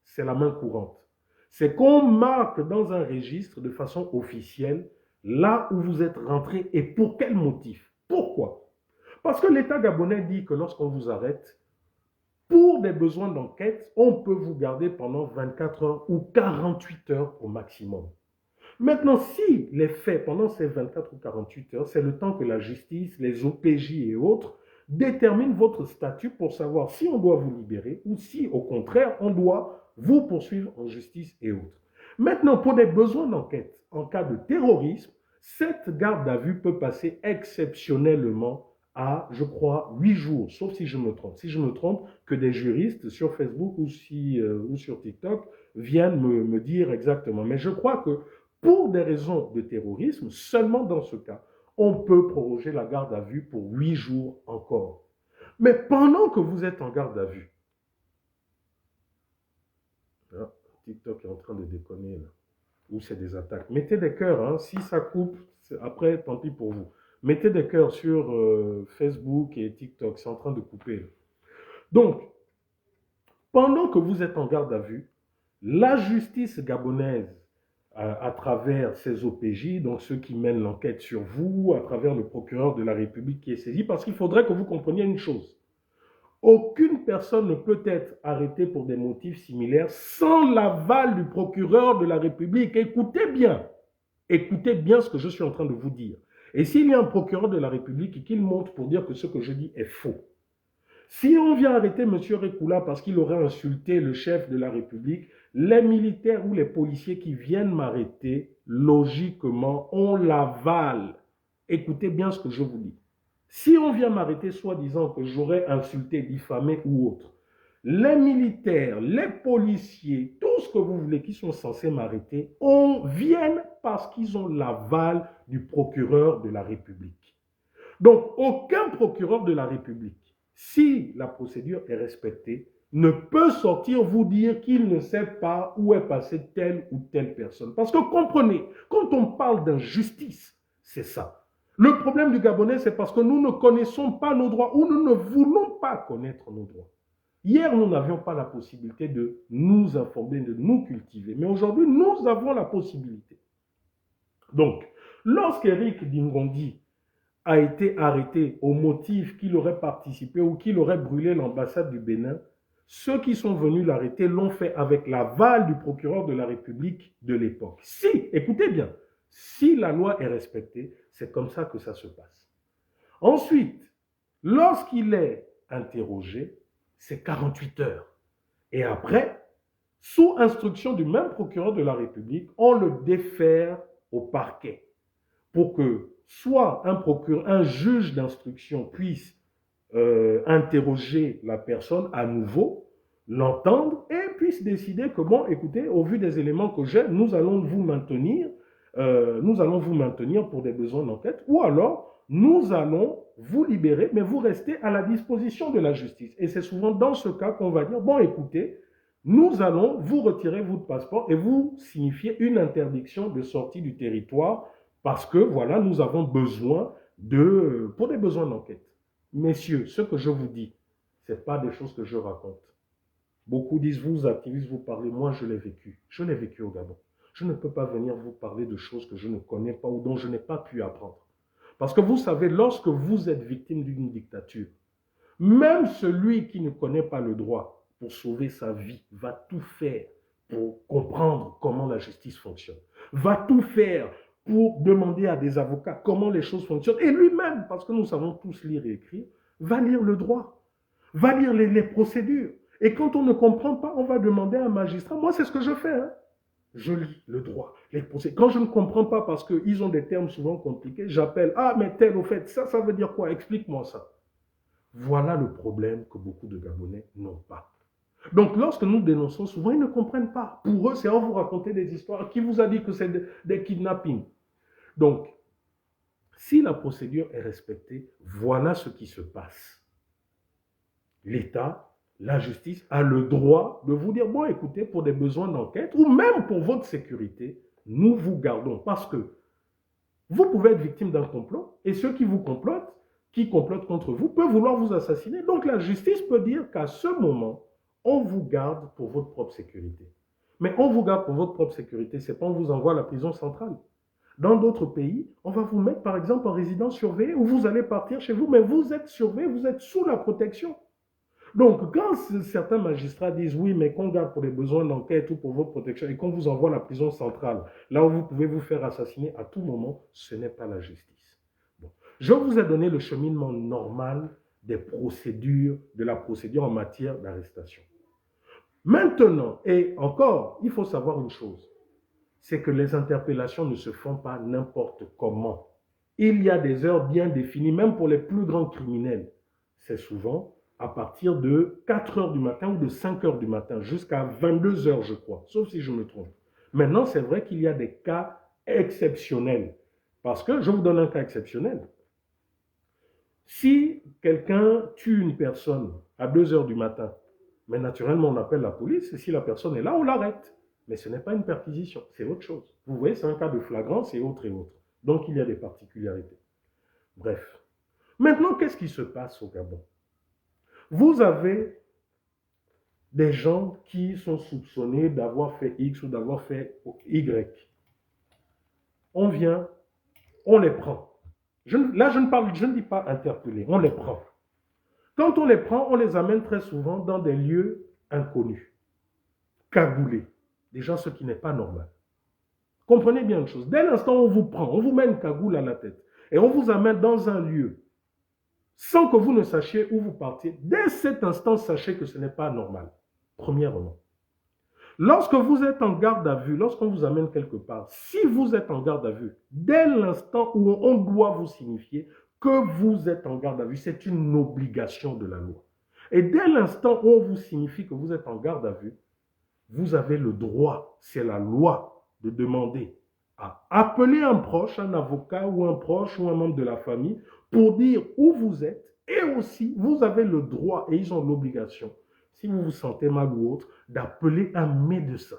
c'est la main courante. C'est qu'on marque dans un registre de façon officielle là où vous êtes rentré et pour quel motif. Pourquoi? Parce que l'État gabonais dit que lorsqu'on vous arrête, pour des besoins d'enquête, on peut vous garder pendant 24 heures ou 48 heures au maximum. Maintenant, si les faits pendant ces 24 ou 48 heures, c'est le temps que la justice, les OPJ et autres déterminent votre statut pour savoir si on doit vous libérer ou si, au contraire, on doit vous poursuivre en justice et autres. Maintenant, pour des besoins d'enquête, en cas de terrorisme, cette garde à vue peut passer exceptionnellement à, je crois, 8 jours, sauf si je me trompe. Si je me trompe, que des juristes sur Facebook ou sur TikTok viennent me dire exactement. Mais je crois que pour des raisons de terrorisme, seulement dans ce cas, on peut proroger la garde à vue pour 8 jours encore. Mais pendant que vous êtes en garde à vue, ah, TikTok est en train de déconner là, ou c'est des attaques. Mettez des cœurs, hein, si ça coupe, après tant pis pour vous. Mettez des cœurs sur Facebook et TikTok, c'est en train de couper. Là. Donc, pendant que vous êtes en garde à vue, la justice gabonaise, à travers ses OPJ, donc ceux qui mènent l'enquête sur vous, à travers le procureur de la République qui est saisi, parce qu'il faudrait que vous compreniez une chose. Aucune personne ne peut être arrêtée pour des motifs similaires sans l'aval du procureur de la République. Écoutez bien ce que je suis en train de vous dire. Et s'il y a un procureur de la République et qu'il monte pour dire que ce que je dis est faux, si on vient arrêter M. Rekula parce qu'il aurait insulté le chef de la République, les militaires ou les policiers qui viennent m'arrêter, logiquement, on l'aval. Écoutez bien ce que je vous dis. Si on vient m'arrêter soi-disant que j'aurais insulté, diffamé ou autre, les militaires, les policiers, tout ce que vous voulez qui sont censés m'arrêter, viennent parce qu'ils ont l'aval du procureur de la République. Donc, aucun procureur de la République, si la procédure est respectée, ne peut sortir vous dire qu'il ne sait pas où est passée telle ou telle personne. Parce que comprenez, quand on parle d'injustice, c'est ça. Le problème du Gabonais, c'est parce que nous ne connaissons pas nos droits ou nous ne voulons pas connaître nos droits. Hier, nous n'avions pas la possibilité de nous informer, de nous cultiver. Mais aujourd'hui, nous avons la possibilité. Donc, lorsqu'Éric Dingondi a été arrêté au motif qu'il aurait participé ou qu'il aurait brûlé l'ambassade du Bénin, ceux qui sont venus l'arrêter l'ont fait avec l'aval du procureur de la République de l'époque. Si, écoutez bien, si la loi est respectée, c'est comme ça que ça se passe. Ensuite, lorsqu'il est interrogé, c'est 48 heures. Et après, sous instruction du même procureur de la République, on le défère au parquet pour que soit un juge d'instruction puisse interroger la personne à nouveau, l'entendre et puisse décider que, bon, écoutez, au vu des éléments que j'ai, nous allons vous maintenir pour des besoins d'enquête, ou alors nous allons vous libérer, mais vous restez à la disposition de la justice. Et c'est souvent dans ce cas qu'on va dire, bon, écoutez, nous allons vous retirer votre passeport et vous signifier une interdiction de sortie du territoire parce que, voilà, nous avons besoin pour des besoins d'enquête. Messieurs, ce que je vous dis, ce n'est pas des choses que je raconte. Beaucoup disent, vous activistes, vous parlez, moi je l'ai vécu. Je l'ai vécu au Gabon. Je ne peux pas venir vous parler de choses que je ne connais pas ou dont je n'ai pas pu apprendre. Parce que vous savez, lorsque vous êtes victime d'une dictature, même celui qui ne connaît pas le droit pour sauver sa vie va tout faire pour comprendre comment la justice fonctionne, va tout faire pour demander à des avocats comment les choses fonctionnent. Et lui-même, parce que nous savons tous lire et écrire, va lire le droit, va lire les procédures. Et quand on ne comprend pas, on va demander à un magistrat. Moi, c'est ce que je fais. Hein. Je lis le droit, les procédures. Quand je ne comprends pas parce qu'ils ont des termes souvent compliqués, j'appelle. Ah, mais tel, au fait, ça veut dire quoi? Explique-moi ça. Voilà le problème que beaucoup de Gabonais n'ont pas. Donc, lorsque nous dénonçons, souvent, ils ne comprennent pas. Pour eux, c'est on vous raconter des histoires. Qui vous a dit que c'est des kidnappings? Donc, si la procédure est respectée, voilà ce qui se passe. L'État, la justice a le droit de vous dire, bon, écoutez, pour des besoins d'enquête, ou même pour votre sécurité, nous vous gardons. Parce que vous pouvez être victime d'un complot, et ceux qui vous complotent, qui complotent contre vous, peuvent vouloir vous assassiner. Donc, la justice peut dire qu'à ce moment, on vous garde pour votre propre sécurité. Mais on vous garde pour votre propre sécurité, c'est pas on vous envoie à la prison centrale. Dans d'autres pays, on va vous mettre par exemple en résidence surveillée où vous allez partir chez vous, mais vous êtes surveillé, vous êtes sous la protection. Donc, quand certains magistrats disent oui, mais qu'on garde pour les besoins d'enquête ou pour votre protection et qu'on vous envoie à la prison centrale, là où vous pouvez vous faire assassiner à tout moment, ce n'est pas la justice. Bon. Je vous ai donné le cheminement normal des procédures, de la procédure en matière d'arrestation. Maintenant, et encore, il faut savoir une chose, c'est que les interpellations ne se font pas n'importe comment. Il y a des heures bien définies, même pour les plus grands criminels. C'est souvent à partir de 4 heures du matin ou de 5 heures du matin, jusqu'à 22 heures, je crois, sauf si je me trompe. Maintenant, c'est vrai qu'il y a des cas exceptionnels. Parce que, je vous donne un cas exceptionnel. Si quelqu'un tue une personne à 2 heures du matin, mais naturellement, on appelle la police, et si la personne est là, on l'arrête. Mais ce n'est pas une perquisition, c'est autre chose. Vous voyez, c'est un cas de flagrance et autres et autres. Donc, il y a des particularités. Bref. Maintenant, qu'est-ce qui se passe au Gabon? Vous avez des gens qui sont soupçonnés d'avoir fait X ou d'avoir fait Y. On vient, on les prend. Là, je ne dis pas interpeller, on les prend. Quand on les prend, on les amène très souvent dans des lieux inconnus, cagoulés. Déjà, ce qui n'est pas normal. Comprenez bien une chose. Dès l'instant où on vous prend, on vous met une cagoule à la tête et on vous amène dans un lieu sans que vous ne sachiez où vous partez. Dès cet instant, sachez que ce n'est pas normal. Premièrement. Lorsque vous êtes en garde à vue, lorsqu'on vous amène quelque part, si vous êtes en garde à vue, dès l'instant où on doit vous signifier que vous êtes en garde à vue, c'est une obligation de la loi. Et dès l'instant où on vous signifie que vous êtes en garde à vue, vous avez le droit, c'est la loi, de demander à appeler un proche, un avocat ou un proche ou un membre de la famille pour dire où vous êtes. Et aussi, vous avez le droit, et ils ont l'obligation, si vous vous sentez mal ou autre, d'appeler un médecin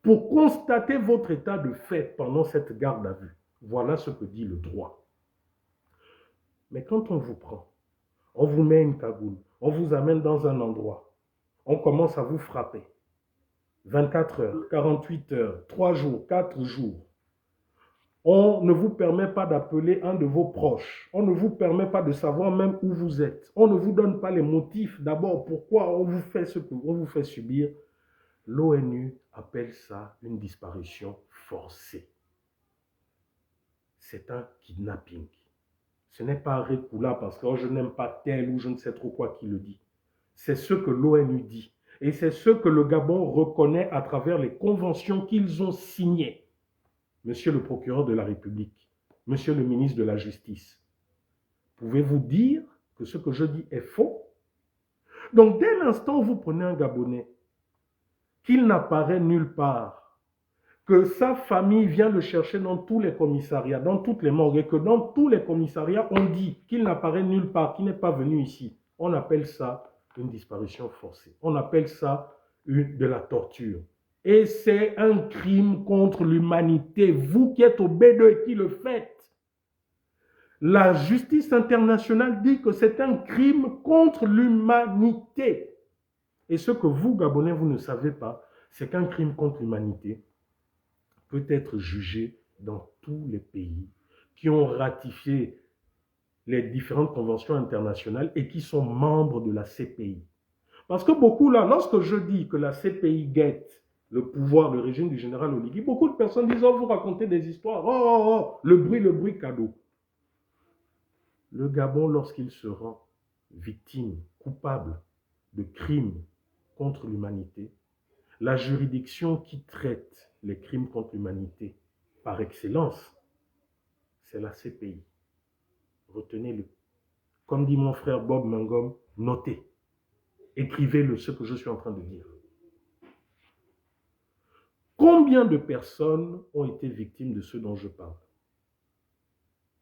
pour constater votre état de fait pendant cette garde à vue. Voilà ce que dit le droit. Mais quand on vous prend, on vous met une cagoule, on vous amène dans un endroit, on commence à vous frapper. 24 heures, 48 heures, 3 jours, 4 jours. On ne vous permet pas d'appeler un de vos proches. On ne vous permet pas de savoir même où vous êtes. On ne vous donne pas les motifs d'abord pourquoi on vous fait ce qu'on vous fait subir. L'ONU appelle ça une disparition forcée. C'est un kidnapping. Ce n'est pas Rekula parce que je n'aime pas tel ou je ne sais trop quoi qui le dit. C'est ce que l'ONU dit. Et c'est ce que le Gabon reconnaît à travers les conventions qu'ils ont signées. Monsieur le procureur de la République, monsieur le ministre de la Justice, pouvez-vous dire que ce que je dis est faux? Donc, dès l'instant où vous prenez un Gabonais, qu'il n'apparaît nulle part, que sa famille vient le chercher dans tous les commissariats, dans toutes les morgues, et que dans tous les commissariats, on dit qu'il n'apparaît nulle part, qu'il n'est pas venu ici, on appelle ça une disparition forcée. On appelle ça de la torture. Et c'est un crime contre l'humanité. Vous qui êtes au B2 et qui le faites. La justice internationale dit que c'est un crime contre l'humanité. Et ce que vous, Gabonais, vous ne savez pas, c'est qu'un crime contre l'humanité peut être jugé dans tous les pays qui ont ratifié les différentes conventions internationales et qui sont membres de la CPI. Parce que beaucoup là, lorsque je dis que la CPI guette le pouvoir, le régime du général Oligui, beaucoup de personnes disent, oh, vous racontez des histoires, le bruit, cadeau. Le Gabon, lorsqu'il se rend victime, coupable de crimes contre l'humanité, la juridiction qui traite les crimes contre l'humanité par excellence, c'est la CPI. Retenez-le. Comme dit mon frère Bob Mangom, notez. Écrivez-le, ce que je suis en train de dire. Combien de personnes ont été victimes de ce dont je parle?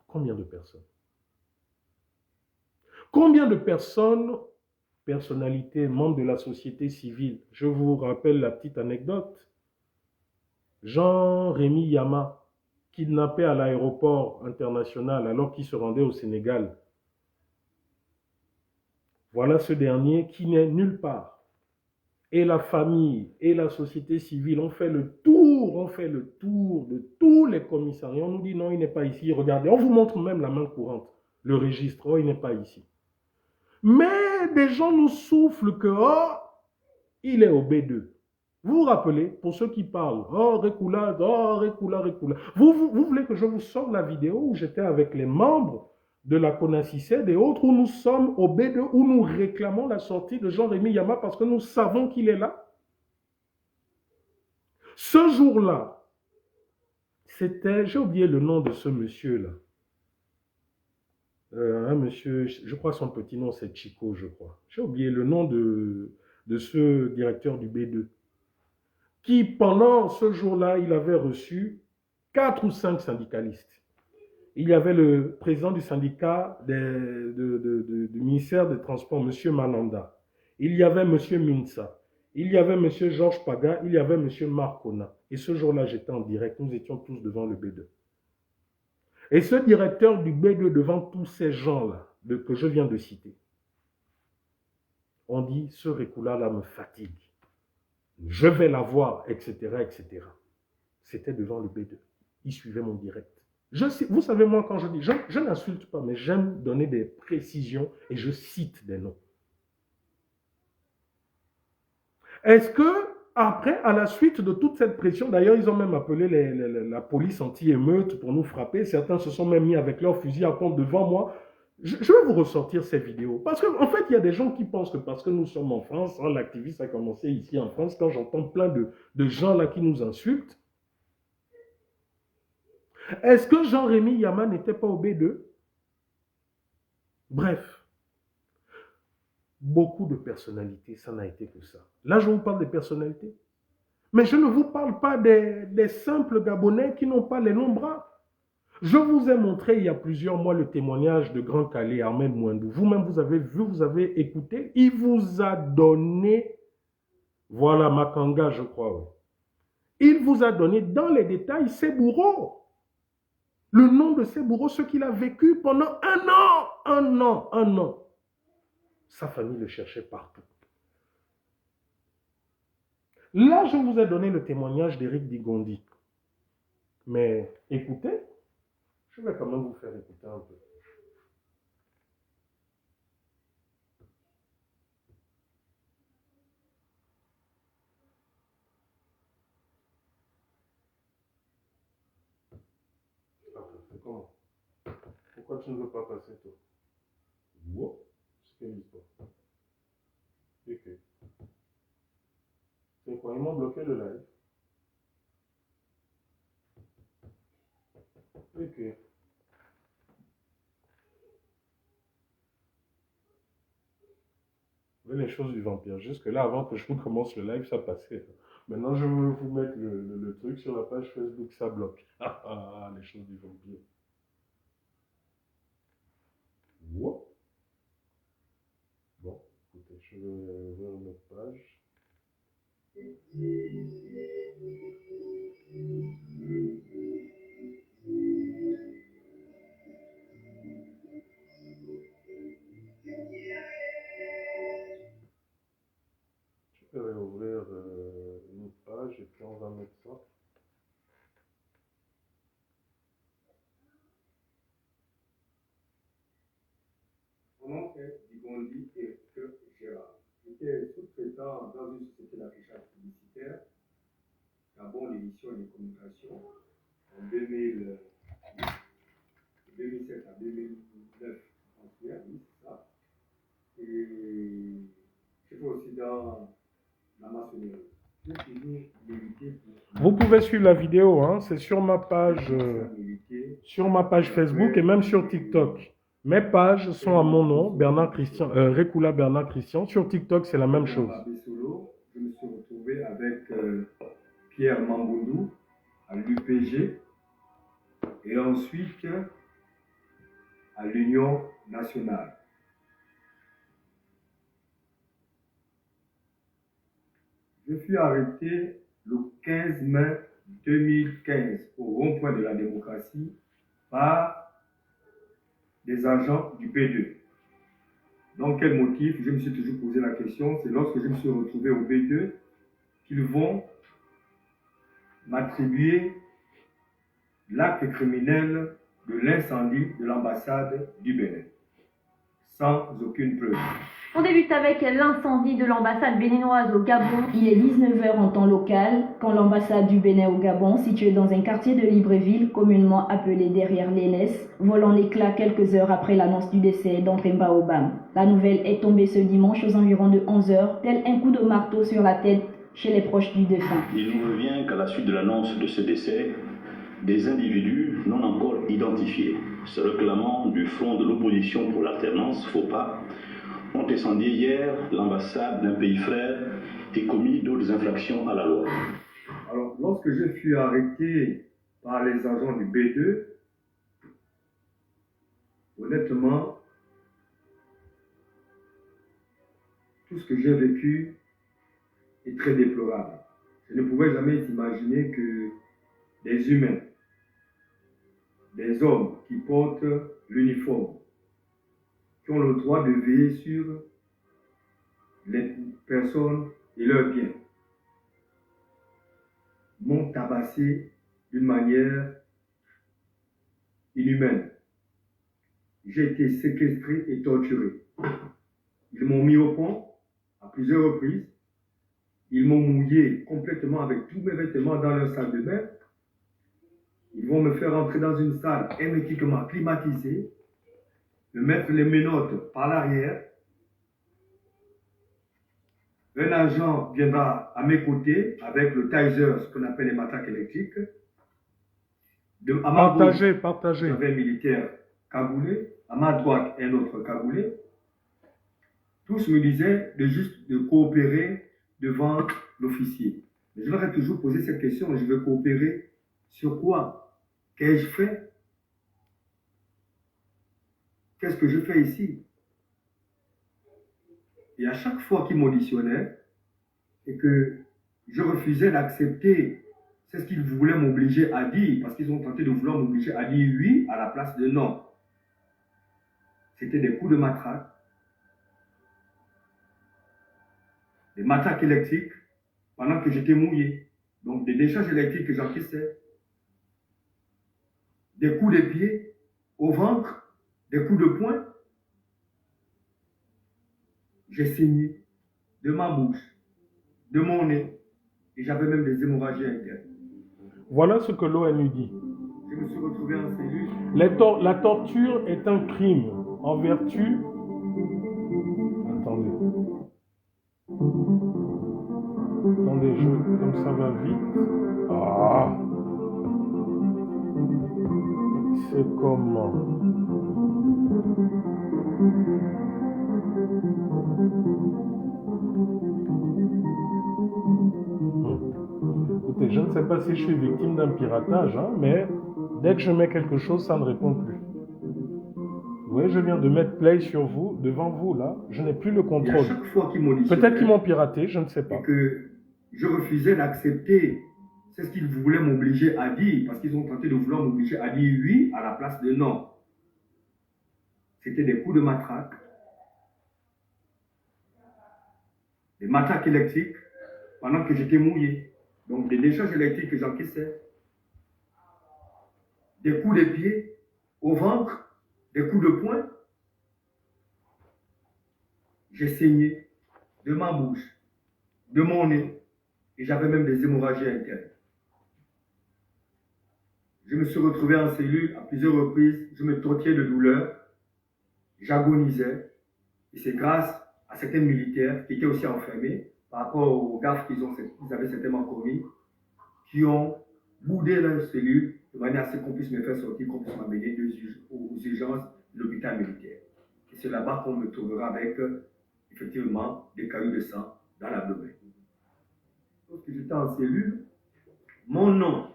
Combien de personnes? Combien de personnes, personnalités, membres de la société civile? Je vous rappelle la petite anecdote. Jean-Rémy Yama, kidnappé à l'aéroport international alors qu'il se rendait au Sénégal. Voilà ce dernier qui n'est nulle part. et la famille et la société civile ont fait le tour de tous les commissariats. On nous dit non, il n'est pas ici. Regardez, on vous montre même la main courante, le registre. Oh, il n'est pas ici. Mais des gens nous soufflent que, oh, il est au B2. Vous vous rappelez, pour ceux qui parlent, oh, reculade, oh, reculade, reculade. Vous voulez que je vous sorte la vidéo où j'étais avec les membres de la CONACICED et autres, où nous sommes au B2, où nous réclamons la sortie de Jean-Rémy Yama parce que nous savons qu'il est là. Ce jour-là, c'était, j'ai oublié le nom de ce monsieur-là. Un monsieur, je crois son petit nom c'est Chico, je crois. J'ai oublié le nom de ce directeur du B2. Qui, pendant ce jour-là, il avait reçu 4 ou 5 syndicalistes. Il y avait le président du syndicat du ministère des Transports, M. Mananda. Il y avait M. Minsa. Il y avait M. Georges Paga. Il y avait M. Marcona. Et ce jour-là, j'étais en direct. Nous étions tous devant le B2. Et ce directeur du B2, devant tous ces gens-là que je viens de citer, on dit, ce Rekula-là me fatigue. Je vais l'avoir, etc., etc. C'était devant le B2. Il suivait mon direct. Vous savez, moi, quand je dis, je n'insulte pas, mais j'aime donner des précisions et je cite des noms. Est-ce que, après, à la suite de toute cette pression, d'ailleurs, ils ont même appelé la police anti-émeute pour nous frapper. Certains se sont même mis avec leurs fusils à pompe devant moi. Je vais vous ressortir ces vidéos. Parce qu'en fait, il y a des gens qui pensent que parce que nous sommes en France, hein, l'activisme a commencé ici en France, quand j'entends plein de gens là qui nous insultent. Est-ce que Jean-Rémy Yama n'était pas au B2? Bref, beaucoup de personnalités, ça n'a été que ça. Là, je vous parle des personnalités. Mais je ne vous parle pas des simples Gabonais qui n'ont pas les longs bras. Je vous ai montré il y a plusieurs mois le témoignage de Grand Calais, Ahmed Mouindou. Vous-même, vous avez vu, vous avez écouté. Il vous a donné, voilà, Makanga, je crois. Oui. Il vous a donné dans les détails ses bourreaux. Le nom de ses bourreaux, ce qu'il a vécu pendant un an. Sa famille le cherchait partout. Là, je vous ai donné le témoignage d'Éric Digondi. Mais écoutez, je vais quand même vous faire écouter un peu. C'est comment? Pourquoi tu ne veux pas passer, toi? Wow. C'est quelle histoire? Ok. C'est quoi? Ils m'ont bloqué le live. Ok. Les choses du vampire. Jusque là, avant que je vous commence le live, ça passait. Maintenant, je veux vous mettre le truc sur la page Facebook, ça bloque. Les choses du vampire. Wow. Bon, écoutez, je vais ouvrir notre page. Je vais ouvrir une page et puis on va mettre ça. Mon nom est Digondi et Gérard. J'étais sous-traitant dans une société d'affichage publicitaire, Gabon, l'émission et les communications, en 2007 à 2009, en Suède, oui, c'est ça. Et j'étais aussi dans la maçonnerie. J'ai toujours milité pour... Vous pouvez suivre la vidéo, hein, c'est sur ma page Facebook et même sur TikTok. Mes pages sont à mon nom, Bernard Christian, Rekula Bernard Christian. Sur TikTok, c'est la même chose. Je me suis retrouvé avec Pierre Mamboundou à l'UPG et ensuite à l'Union nationale. Je fus arrêté le 15 mai 2015 au rond-point de la démocratie par des agents du P2. Donc, quel motif? Je me suis toujours posé la question. C'est lorsque je me suis retrouvé au B2 qu'ils vont m'attribuer l'acte criminel de l'incendie de l'ambassade du Bénin, sans aucune preuve. On débute avec l'incendie de l'ambassade béninoise au Gabon. Il est 19 h en temps local quand l'ambassade du Bénin au Gabon, située dans un quartier de Libreville, communément appelé derrière l'Énès, vole en éclats quelques heures après l'annonce du décès d'André Mbaobam. La nouvelle est tombée ce dimanche aux environs de 11 h, tel un coup de marteau sur la tête chez les proches du défunt. Il nous revient qu'à la suite de l'annonce de ce décès, des individus non encore identifiés, se réclamant du front de l'opposition pour l'alternance, FOPA, ont incendié hier l'ambassade d'un pays frère et commis d'autres infractions à la loi. Alors, lorsque je fus arrêté par les agents du B2, honnêtement, tout ce que j'ai vécu est très déplorable. Je ne pouvais jamais imaginer que des humains, des hommes qui portent l'uniforme, qui ont le droit de veiller sur les personnes et leurs biens, m'ont tabassé d'une manière inhumaine. J'ai été séquestré et torturé. Ils m'ont mis au pont à plusieurs reprises. Ils m'ont mouillé complètement avec tous mes vêtements dans leur salle de bain. Ils vont me faire entrer dans une salle hermétiquement climatisée, me mettre les menottes par l'arrière. Un agent viendra à mes côtés avec le taser, ce qu'on appelle les matraques électriques. Partagez. J'avais un militaire cagoulé, à ma droite un autre cagoulé. Tous me disaient de coopérer devant l'officier. Mais je leur ai toujours posé cette question, je veux coopérer sur quoi? Qu'ai-je fait? Qu'est-ce que je fais ici? Et à chaque fois qu'ils m'auditionnaient et que je refusais d'accepter, c'est ce qu'ils voulaient m'obliger à dire, parce qu'ils ont tenté de vouloir m'obliger à dire oui à la place de non. C'était des coups de matraque, des matraques électriques pendant que j'étais mouillé. Donc des décharges électriques que j'encaissais, des coups de pied au ventre, des coups de poing. J'ai saigné de ma bouche, de mon nez, et j'avais même des hémorragies internes. Voilà ce que l'ONU dit. Je me suis retrouvé en cellule. La torture est un crime en vertu... Attendez, comme ça va vite. Ah, c'est comment? Écoutez, je ne sais pas si je suis victime d'un piratage, hein, mais dès que je mets quelque chose, ça ne répond plus. Vous voyez, je viens de mettre play sur vous, devant vous, là. Je n'ai plus le Et à contrôle. chaque fois qu'ils m'auditionnent, Peut-être qu'ils m'ont piraté, je ne sais pas. et que je refusais d'accepter, c'est ce qu'ils voulaient m'obliger à dire, parce qu'ils ont tenté de vouloir m'obliger à dire oui à la place de non. C'était des coups de matraque, des matraques électriques, pendant que j'étais mouillé. Donc des décharges électriques que j'encaissais, des coups de pied au ventre, des coups de poing. J'ai saigné de ma bouche, de mon nez, et j'avais même des hémorragies internes. Je me suis retrouvé en cellule à plusieurs reprises, je me tortillais de douleur, j'agonisais, et c'est grâce à certains militaires qui étaient aussi enfermés par rapport aux gaffes qu'ils avaient certainement commis, qui ont boudé leur cellule de manière à ce qu'on puisse me faire sortir, qu'on puisse m'amener aux urgences de l'hôpital militaire. Et c'est là-bas qu'on me trouvera avec effectivement des cailloux de sang dans l'abdomen. Lorsque j'étais en cellule, mon nom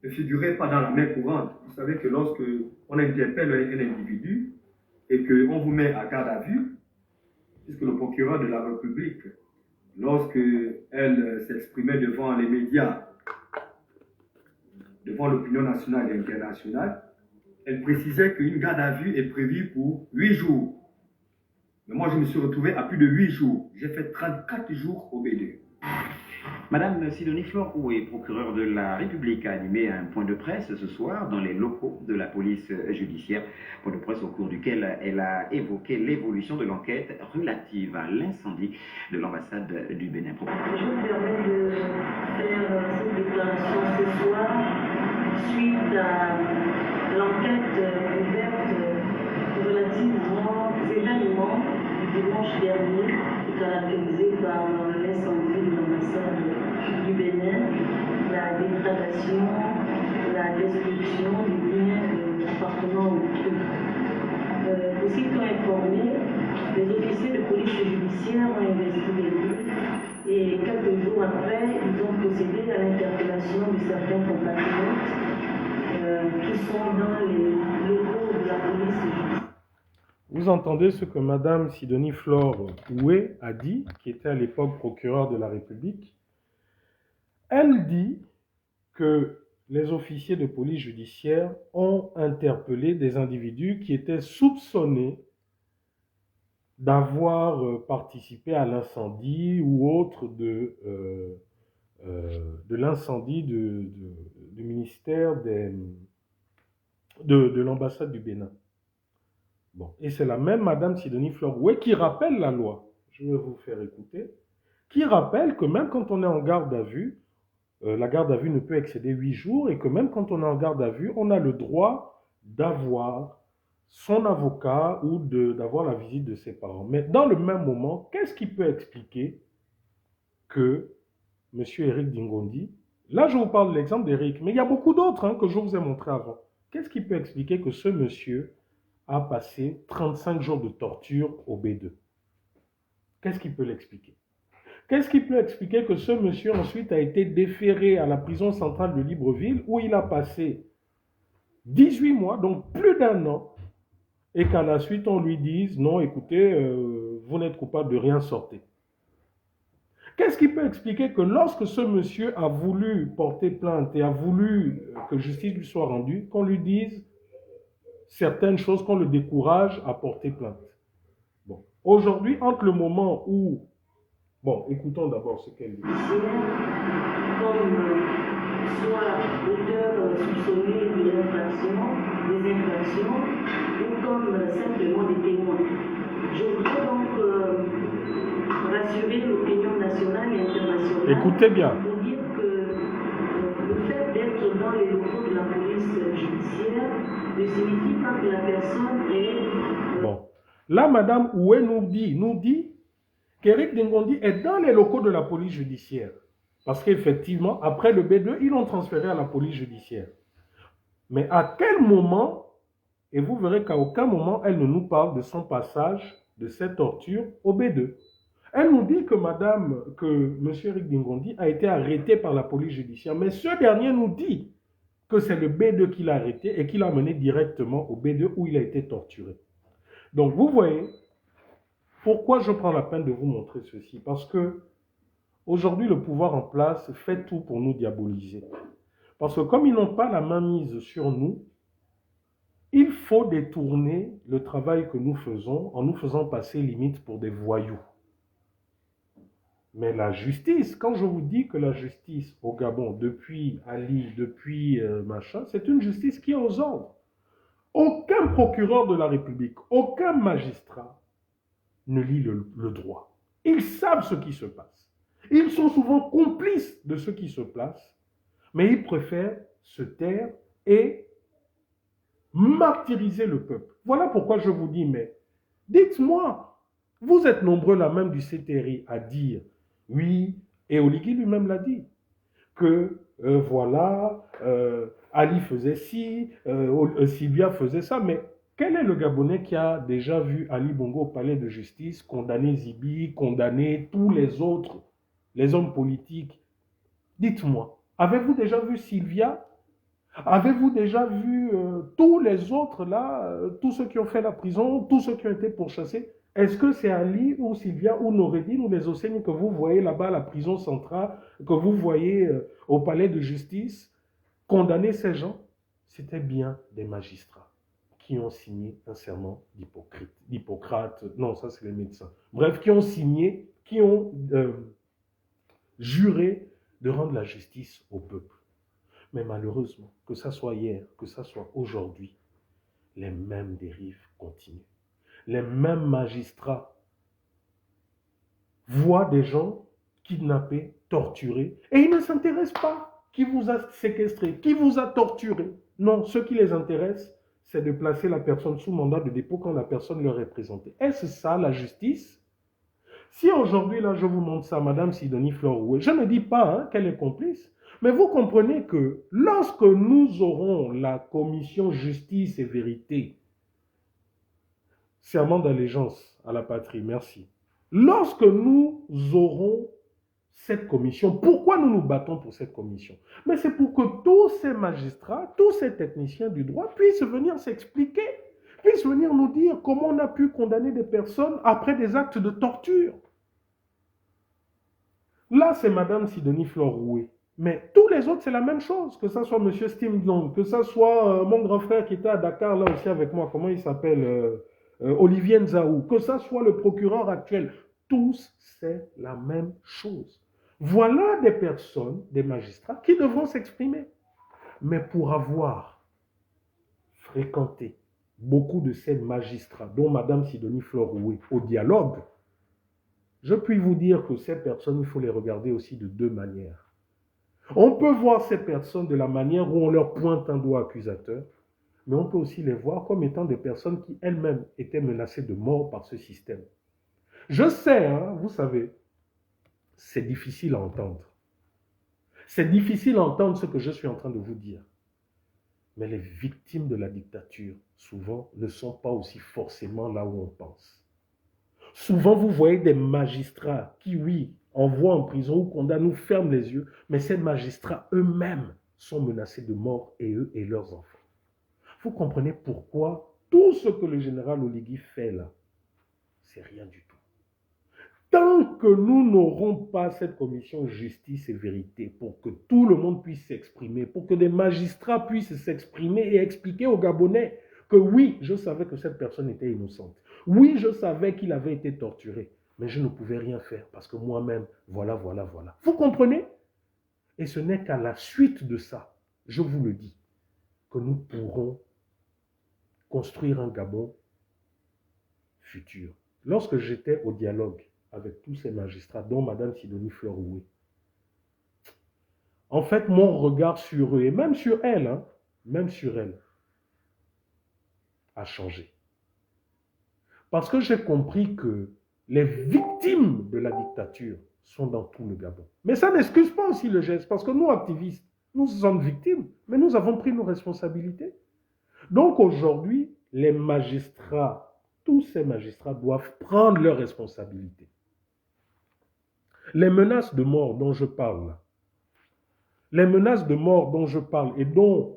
ne figurait pas dans la main courante. Vous savez que lorsque on interpelle un individu et qu'on vous met à garde à vue, puisque le procureur de la République, lorsque elle s'exprimait devant les médias, devant l'opinion nationale et internationale, elle précisait qu'une garde à vue est prévue pour 8 jours. Mais moi, je me suis retrouvé à plus de 8 jours. J'ai fait 34 jours au B2. Madame Sidonie Flore Oué, procureure de la République, a animé un point de presse ce soir dans les locaux de la police judiciaire. Point de presse au cours duquel elle a évoqué l'évolution de l'enquête relative à l'incendie de l'ambassade du Bénin. Je me permets de faire cette déclaration ce soir suite à l'enquête ouverte relativement aux événements du dimanche dernier, caractérisé par l'incendie de l'ambassade du Bénin, la dégradation, la destruction des biens appartenant au trou. Aussitôt informés, les officiers de police judiciaire ont investi les lieux et quelques jours après, ils ont procédé à l'interpellation de certains compatriotes qui sont dans les locaux de la police judiciaire. Vous entendez ce que Madame Sidonie Flore Oué a dit, qui était à l'époque procureure de la République. Elle dit que les officiers de police judiciaire ont interpellé des individus qui étaient soupçonnés d'avoir participé à l'incendie ou autre de l'incendie du ministère de l'ambassade du Bénin. Bon. Et c'est la même Madame Sidonie Flore Oué qui rappelle la loi. Je vais vous faire écouter. Qui rappelle que même quand on est en garde à vue, la garde à vue ne peut excéder 8 jours et que même quand on est en garde à vue, on a le droit d'avoir son avocat ou d'avoir la visite de ses parents. Mais dans le même moment, qu'est-ce qui peut expliquer que M. Eric Dingondi, là je vous parle de l'exemple d'Eric, mais il y a beaucoup d'autres que je vous ai montré avant. Qu'est-ce qui peut expliquer que ce monsieur a passé 35 jours de torture au B2? Qu'est-ce qui peut l'expliquer? Qu'est-ce qui peut expliquer que ce monsieur ensuite a été déféré à la prison centrale de Libreville où il a passé 18 mois, donc plus d'1 an, et qu'à la suite on lui dise non, écoutez, vous n'êtes coupable de rien, sortez. Qu'est-ce qui peut expliquer que lorsque ce monsieur a voulu porter plainte et a voulu que justice lui soit rendue, qu'on lui dise certaines choses, qu'on le décourage à porter plainte? Bon. Aujourd'hui, entre le moment où... Bon, écoutons d'abord ce qu'elle dit. Comme soit auteur soupçonné de des infractions, ou comme simplement des témoins. Je voudrais donc rassurer l'opinion nationale et internationale. Écoutez bien. Pour dire que le fait d'être dans les locaux de la police judiciaire ne signifie pas que la personne est... Bon. Là, Madame Oué nous dit qu'Eric Dingondi est dans les locaux de la police judiciaire. Parce qu'effectivement, après le B2, ils l'ont transféré à la police judiciaire. Mais à quel moment, et vous verrez qu'à aucun moment, elle ne nous parle de son passage de cette torture au B2. Elle nous dit que M. Eric Dingondi a été arrêté par la police judiciaire. Mais ce dernier nous dit que c'est le B2 qui l'a arrêté et qui l'a mené directement au B2 où il a été torturé. Donc vous voyez, pourquoi je prends la peine de vous montrer ceci? Parce que aujourd'hui, le pouvoir en place fait tout pour nous diaboliser. Parce que comme ils n'ont pas la main mise sur nous, il faut détourner le travail que nous faisons en nous faisant passer limite pour des voyous. Mais la justice, quand je vous dis que la justice au Gabon, depuis Ali, depuis machin, c'est une justice qui est aux ordres. Aucun procureur de la République, aucun magistrat ne lit le droit. Ils savent ce qui se passe. Ils sont souvent complices de ce qui se passe, mais ils préfèrent se taire et martyriser le peuple. Voilà pourquoi je vous dis, mais dites-moi, vous êtes nombreux là même du CTRI à dire, oui, et Oligui lui-même l'a dit, que voilà, Ali faisait ci, Sylvia faisait ça, mais quel est le Gabonais qui a déjà vu Ali Bongo au palais de justice condamner Zibi, condamner tous les autres, les hommes politiques? Dites-moi, avez-vous déjà vu Sylvia? Avez-vous déjà vu tous les autres là, tous ceux qui ont fait la prison, tous ceux qui ont été pourchassés? Est-ce que c'est Ali ou Sylvia ou Noureddine ou les Océanies que vous voyez là-bas à la prison centrale, que vous voyez au palais de justice condamner ces gens? C'était bien des magistrats qui ont signé un serment d'Hippocrate. Non, ça c'est les médecins. Bref, qui ont signé, qui ont juré de rendre la justice au peuple. Mais malheureusement, que ça soit hier, que ça soit aujourd'hui, les mêmes dérives continuent. Les mêmes magistrats voient des gens kidnappés, torturés, et ils ne s'intéressent pas. Qui vous a séquestré? Qui vous a torturé? Non, ce qui les intéresse, c'est de placer la personne sous mandat de dépôt quand la personne leur est présentée. Est-ce ça la justice? Si aujourd'hui, là, je vous montre ça, Madame Sidonie Fleur-Rouet, je ne dis pas qu'elle est complice, mais vous comprenez que lorsque nous aurons la commission justice et vérité, serment d'allégeance à la patrie, merci. Lorsque nous aurons cette commission, pourquoi nous nous battons pour cette commission? Mais c'est pour que tous ces magistrats, tous ces techniciens du droit puissent venir s'expliquer, puissent venir nous dire comment on a pu condamner des personnes après des actes de torture. Là, c'est Madame Sidonie Fleur-Rouet. Mais tous les autres, c'est la même chose. Que ce soit M. Stimblon, que ce soit mon grand frère qui était à Dakar, là aussi avec moi, comment il s'appelle, Olivier Nzaou, que ce soit le procureur actuel, tous, c'est la même chose. Voilà des personnes, des magistrats, qui devront s'exprimer. Mais pour avoir fréquenté beaucoup de ces magistrats, dont Madame Sidonie Fleur-Rouet, au dialogue, je puis vous dire que ces personnes, il faut les regarder aussi de deux manières. On peut voir ces personnes de la manière où on leur pointe un doigt accusateur, mais on peut aussi les voir comme étant des personnes qui elles-mêmes étaient menacées de mort par ce système. Je sais, vous savez, c'est difficile à entendre. C'est difficile à entendre ce que je suis en train de vous dire. Mais les victimes de la dictature, souvent, ne sont pas aussi forcément là où on pense. Souvent, vous voyez des magistrats qui, oui, envoient en prison ou condamnent ou ferment les yeux, mais ces magistrats eux-mêmes sont menacés de mort, et eux et leurs enfants. Vous comprenez pourquoi tout ce que le général Oligui fait là, c'est rien du tout. Tant que nous n'aurons pas cette commission justice et vérité pour que tout le monde puisse s'exprimer, pour que des magistrats puissent s'exprimer et expliquer aux Gabonais que oui, je savais que cette personne était innocente. Oui, je savais qu'il avait été torturé, mais je ne pouvais rien faire parce que moi-même, voilà. Vous comprenez? Et ce n'est qu'à la suite de ça, je vous le dis, que nous pourrons construire un Gabon futur. Lorsque j'étais au dialogue avec tous ces magistrats, dont Madame Sidonie Fleur-Rouet, en fait, mon regard sur eux, et même sur elle, a changé. Parce que j'ai compris que les victimes de la dictature sont dans tout le Gabon. Mais ça n'excuse pas aussi le geste, parce que nous, activistes, nous sommes victimes, mais nous avons pris nos responsabilités. Donc aujourd'hui, les magistrats, tous ces magistrats doivent prendre leurs responsabilités. Les menaces de mort dont je parle, et dont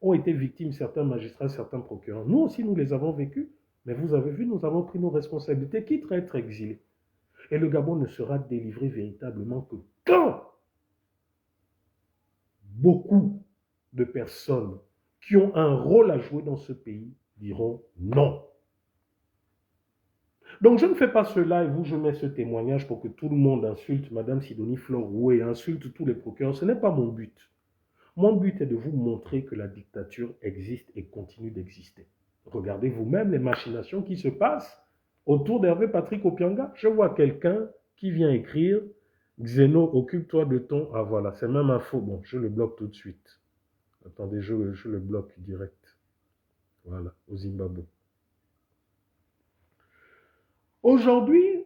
ont été victimes certains magistrats, certains procureurs, nous aussi nous les avons vécues, mais vous avez vu, nous avons pris nos responsabilités, quitte à être exilés. Et le Gabon ne sera délivré véritablement que quand beaucoup de personnes qui ont un rôle à jouer dans ce pays diront non. Donc je ne fais pas cela et vous, je mets ce témoignage pour que tout le monde insulte Madame Sidonie Fleur-Rouet, insulte tous les procureurs. Ce n'est pas mon but. Mon but est de vous montrer que la dictature existe et continue d'exister. Regardez vous-même les machinations qui se passent autour d'Hervé Patrick Opianga. Je vois quelqu'un qui vient écrire « Xeno, occupe-toi de ton... » Ah voilà, c'est même un faux. Bon, je le bloque tout de suite. Attendez, je le bloque direct. Voilà, au Zimbabwe. Aujourd'hui,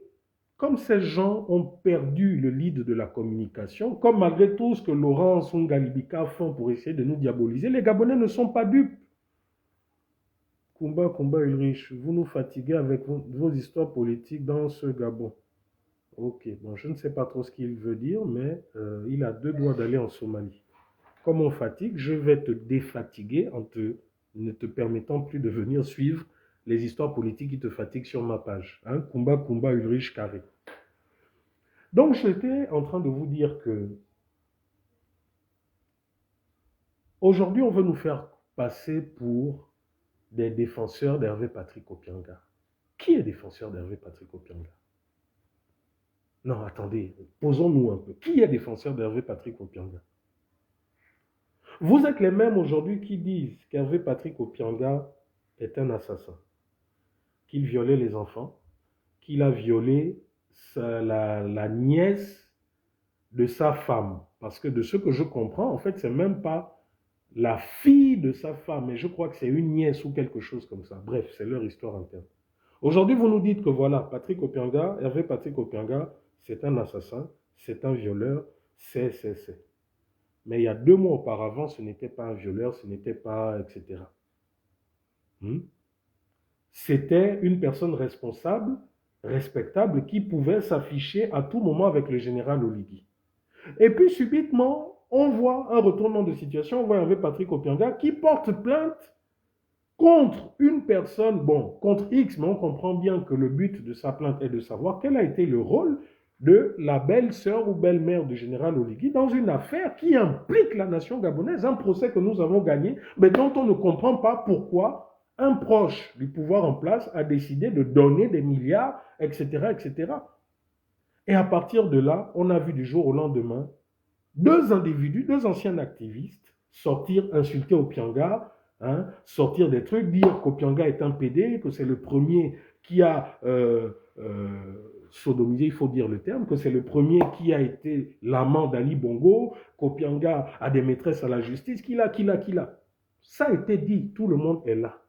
comme ces gens ont perdu le lead de la communication, comme malgré tout ce que Laurent Songalibika font pour essayer de nous diaboliser, les Gabonais ne sont pas dupes. Kumba Ulrich, vous nous fatiguez avec vos histoires politiques dans ce Gabon. Ok, bon, je ne sais pas trop ce qu'il veut dire, mais il a deux doigts d'aller en Somalie. Comme on fatigue, je vais te défatiguer en ne te permettant plus de venir suivre les histoires politiques qui te fatiguent sur ma page. Hein? Kumba Ulrich Carré. Donc, j'étais en train de vous dire que aujourd'hui, on veut nous faire passer pour des défenseurs d'Hervé Patrick Opianga. Qui est défenseur d'Hervé Patrick Opianga? Non, attendez, posons-nous un peu. Qui est défenseur d'Hervé Patrick Opianga? Vous êtes les mêmes aujourd'hui qui disent qu'Hervé Patrick Opianga est un assassin, qu'il violait les enfants, qu'il a violé la nièce de sa femme. Parce que de ce que je comprends, en fait, c'est même pas la fille de sa femme, mais je crois que c'est une nièce ou quelque chose comme ça. Bref, c'est leur histoire interne. Aujourd'hui, vous nous dites que voilà, Patrick Opianga, Hervé Patrick Opianga, c'est un assassin, c'est un violeur, c'est. Mais il y a 2 mois auparavant, ce n'était pas un violeur, ce n'était pas, etc. C'était une personne responsable, respectable, qui pouvait s'afficher à tout moment avec le général Oligui. Et puis subitement, on voit un retournement de situation, on voit Hervé Patrick Opianga qui porte plainte contre une personne, bon, contre X, mais on comprend bien que le but de sa plainte est de savoir quel a été le rôle de la belle-sœur ou belle-mère du général Oligui dans une affaire qui implique la nation gabonaise, un procès que nous avons gagné, mais dont on ne comprend pas pourquoi un proche du pouvoir en place a décidé de donner des milliards, etc., etc. Et à partir de là, on a vu du jour au lendemain 2 individus, 2 anciens activistes sortir insulter Opianga, sortir des trucs, dire qu'Opianga est un PD, que c'est le premier qui a sodomisé, il faut dire le terme, que c'est le premier qui a été l'amant d'Ali Bongo, qu'Opianga a des maîtresses à la justice, qu'il a. Ça a été dit, tout le monde est là.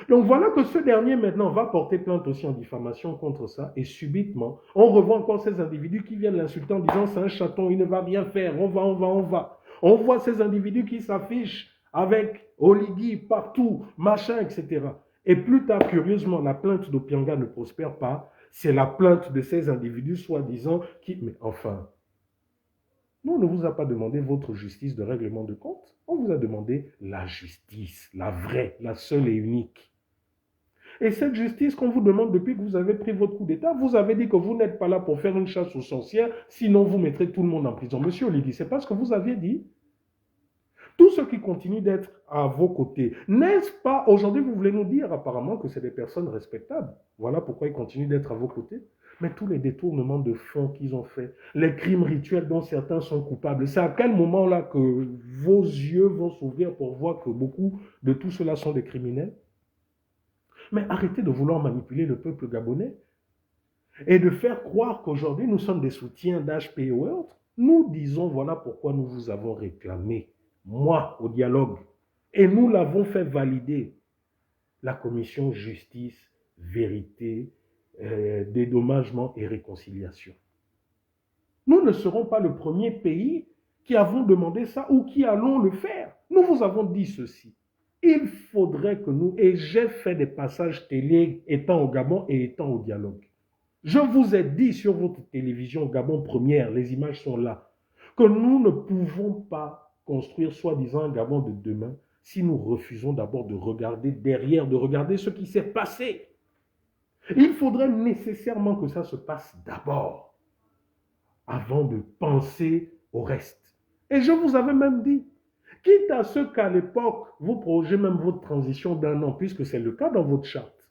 Donc voilà que ce dernier maintenant va porter plainte aussi en diffamation contre ça, et subitement, on revoit encore ces individus qui viennent l'insulter en disant c'est un chaton, il ne va rien faire, on va. On voit ces individus qui s'affichent avec Oligui partout, machin, etc. Et plus tard, curieusement, la plainte d'Opianga ne prospère pas, c'est la plainte de ces individus soi-disant qui... Mais enfin, nous, on ne vous a pas demandé votre justice de règlement de compte, on vous a demandé la justice, la vraie, la seule et unique. Et cette justice qu'on vous demande depuis que vous avez pris votre coup d'État, vous avez dit que vous n'êtes pas là pour faire une chasse aux sorcières, sinon vous mettrez tout le monde en prison. Monsieur Oligui, c'est pas ce que vous aviez dit. Tous ceux qui continuent d'être à vos côtés, n'est-ce pas, aujourd'hui vous voulez nous dire apparemment que c'est des personnes respectables. Voilà pourquoi ils continuent d'être à vos côtés. Mais tous les détournements de fonds qu'ils ont faits, les crimes rituels dont certains sont coupables, c'est à quel moment-là que vos yeux vont s'ouvrir pour voir que beaucoup de tout cela sont des criminels? Mais arrêtez de vouloir manipuler le peuple gabonais et de faire croire qu'aujourd'hui nous sommes des soutiens d'HP et autres. Nous disons voilà pourquoi nous vous avons réclamé, moi, au dialogue. Et nous l'avons fait valider. La commission justice, vérité, dédommagement et réconciliation. Nous ne serons pas le premier pays qui avons demandé ça ou qui allons le faire. Nous vous avons dit ceci. Il faudrait que nous, et j'ai fait des passages télé étant au Gabon et étant au dialogue. Je vous ai dit sur votre télévision Gabon Première, les images sont là, que nous ne pouvons pas construire soi-disant un Gabon de demain si nous refusons d'abord de regarder derrière, de regarder ce qui s'est passé. Il faudrait nécessairement que ça se passe d'abord, avant de penser au reste. Et je vous avais même dit, quitte à ce qu'à l'époque, vous prolongez même votre transition d'1 an, puisque c'est le cas dans votre charte.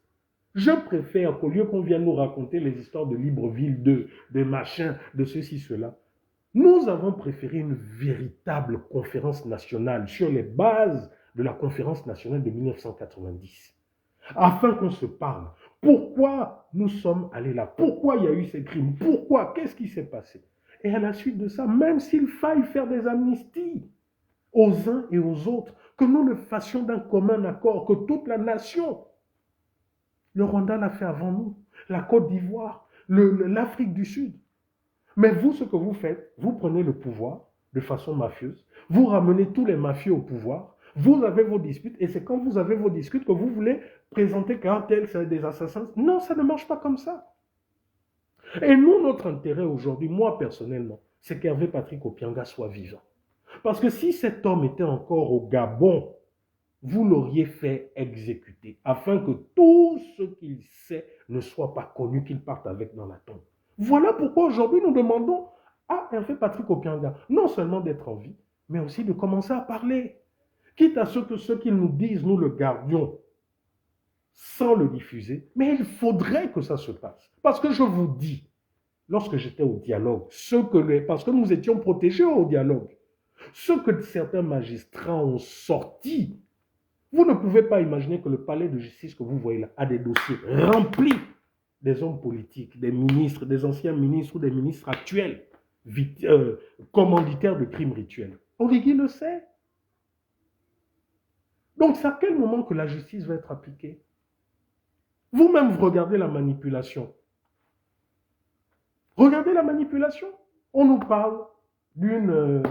Je préfère qu'au lieu qu'on vienne nous raconter les histoires de Libreville 2, de machin, de ceci, cela, nous avons préféré une véritable conférence nationale sur les bases de la conférence nationale de 1990, afin qu'on se parle. Pourquoi nous sommes allés là? Pourquoi il y a eu ces crimes? Pourquoi? Qu'est-ce qui s'est passé? Et à la suite de ça, même s'il faille faire des amnisties aux uns et aux autres, que nous le fassions d'un commun accord, que toute la nation, le Rwanda l'a fait avant nous, la Côte d'Ivoire, l'Afrique du Sud. Mais vous, ce que vous faites, vous prenez le pouvoir de façon mafieuse, vous ramenez tous les mafieux au pouvoir, vous avez vos disputes, et c'est quand vous avez vos disputes que vous voulez présenter qu'un tel, c'est des assassins. Non, ça ne marche pas comme ça. Et nous, notre intérêt aujourd'hui, moi personnellement, c'est qu'Hervé Patrick Opianga soit vivant. Parce que si cet homme était encore au Gabon, vous l'auriez fait exécuter, afin que tout ce qu'il sait ne soit pas connu, qu'il parte avec dans la tombe. Voilà pourquoi aujourd'hui nous demandons à Hervé Patrick Opianga, non seulement d'être en vie, mais aussi de commencer à parler. quitte à ce que ce qu'ils nous disent, nous le gardions sans le diffuser, mais il faudrait que ça se passe. Parce que je vous dis, lorsque j'étais au dialogue, parce que nous étions protégés au dialogue, ce que certains magistrats ont sorti, vous ne pouvez pas imaginer que le palais de justice que vous voyez là a des dossiers remplis des hommes politiques, des ministres, des anciens ministres ou des ministres actuels, commanditaires de crimes rituels. Origi le sait. Donc, c'est à quel moment que la justice va être appliquée? Vous-même, vous regardez la manipulation. Regardez la manipulation. On nous parle d'une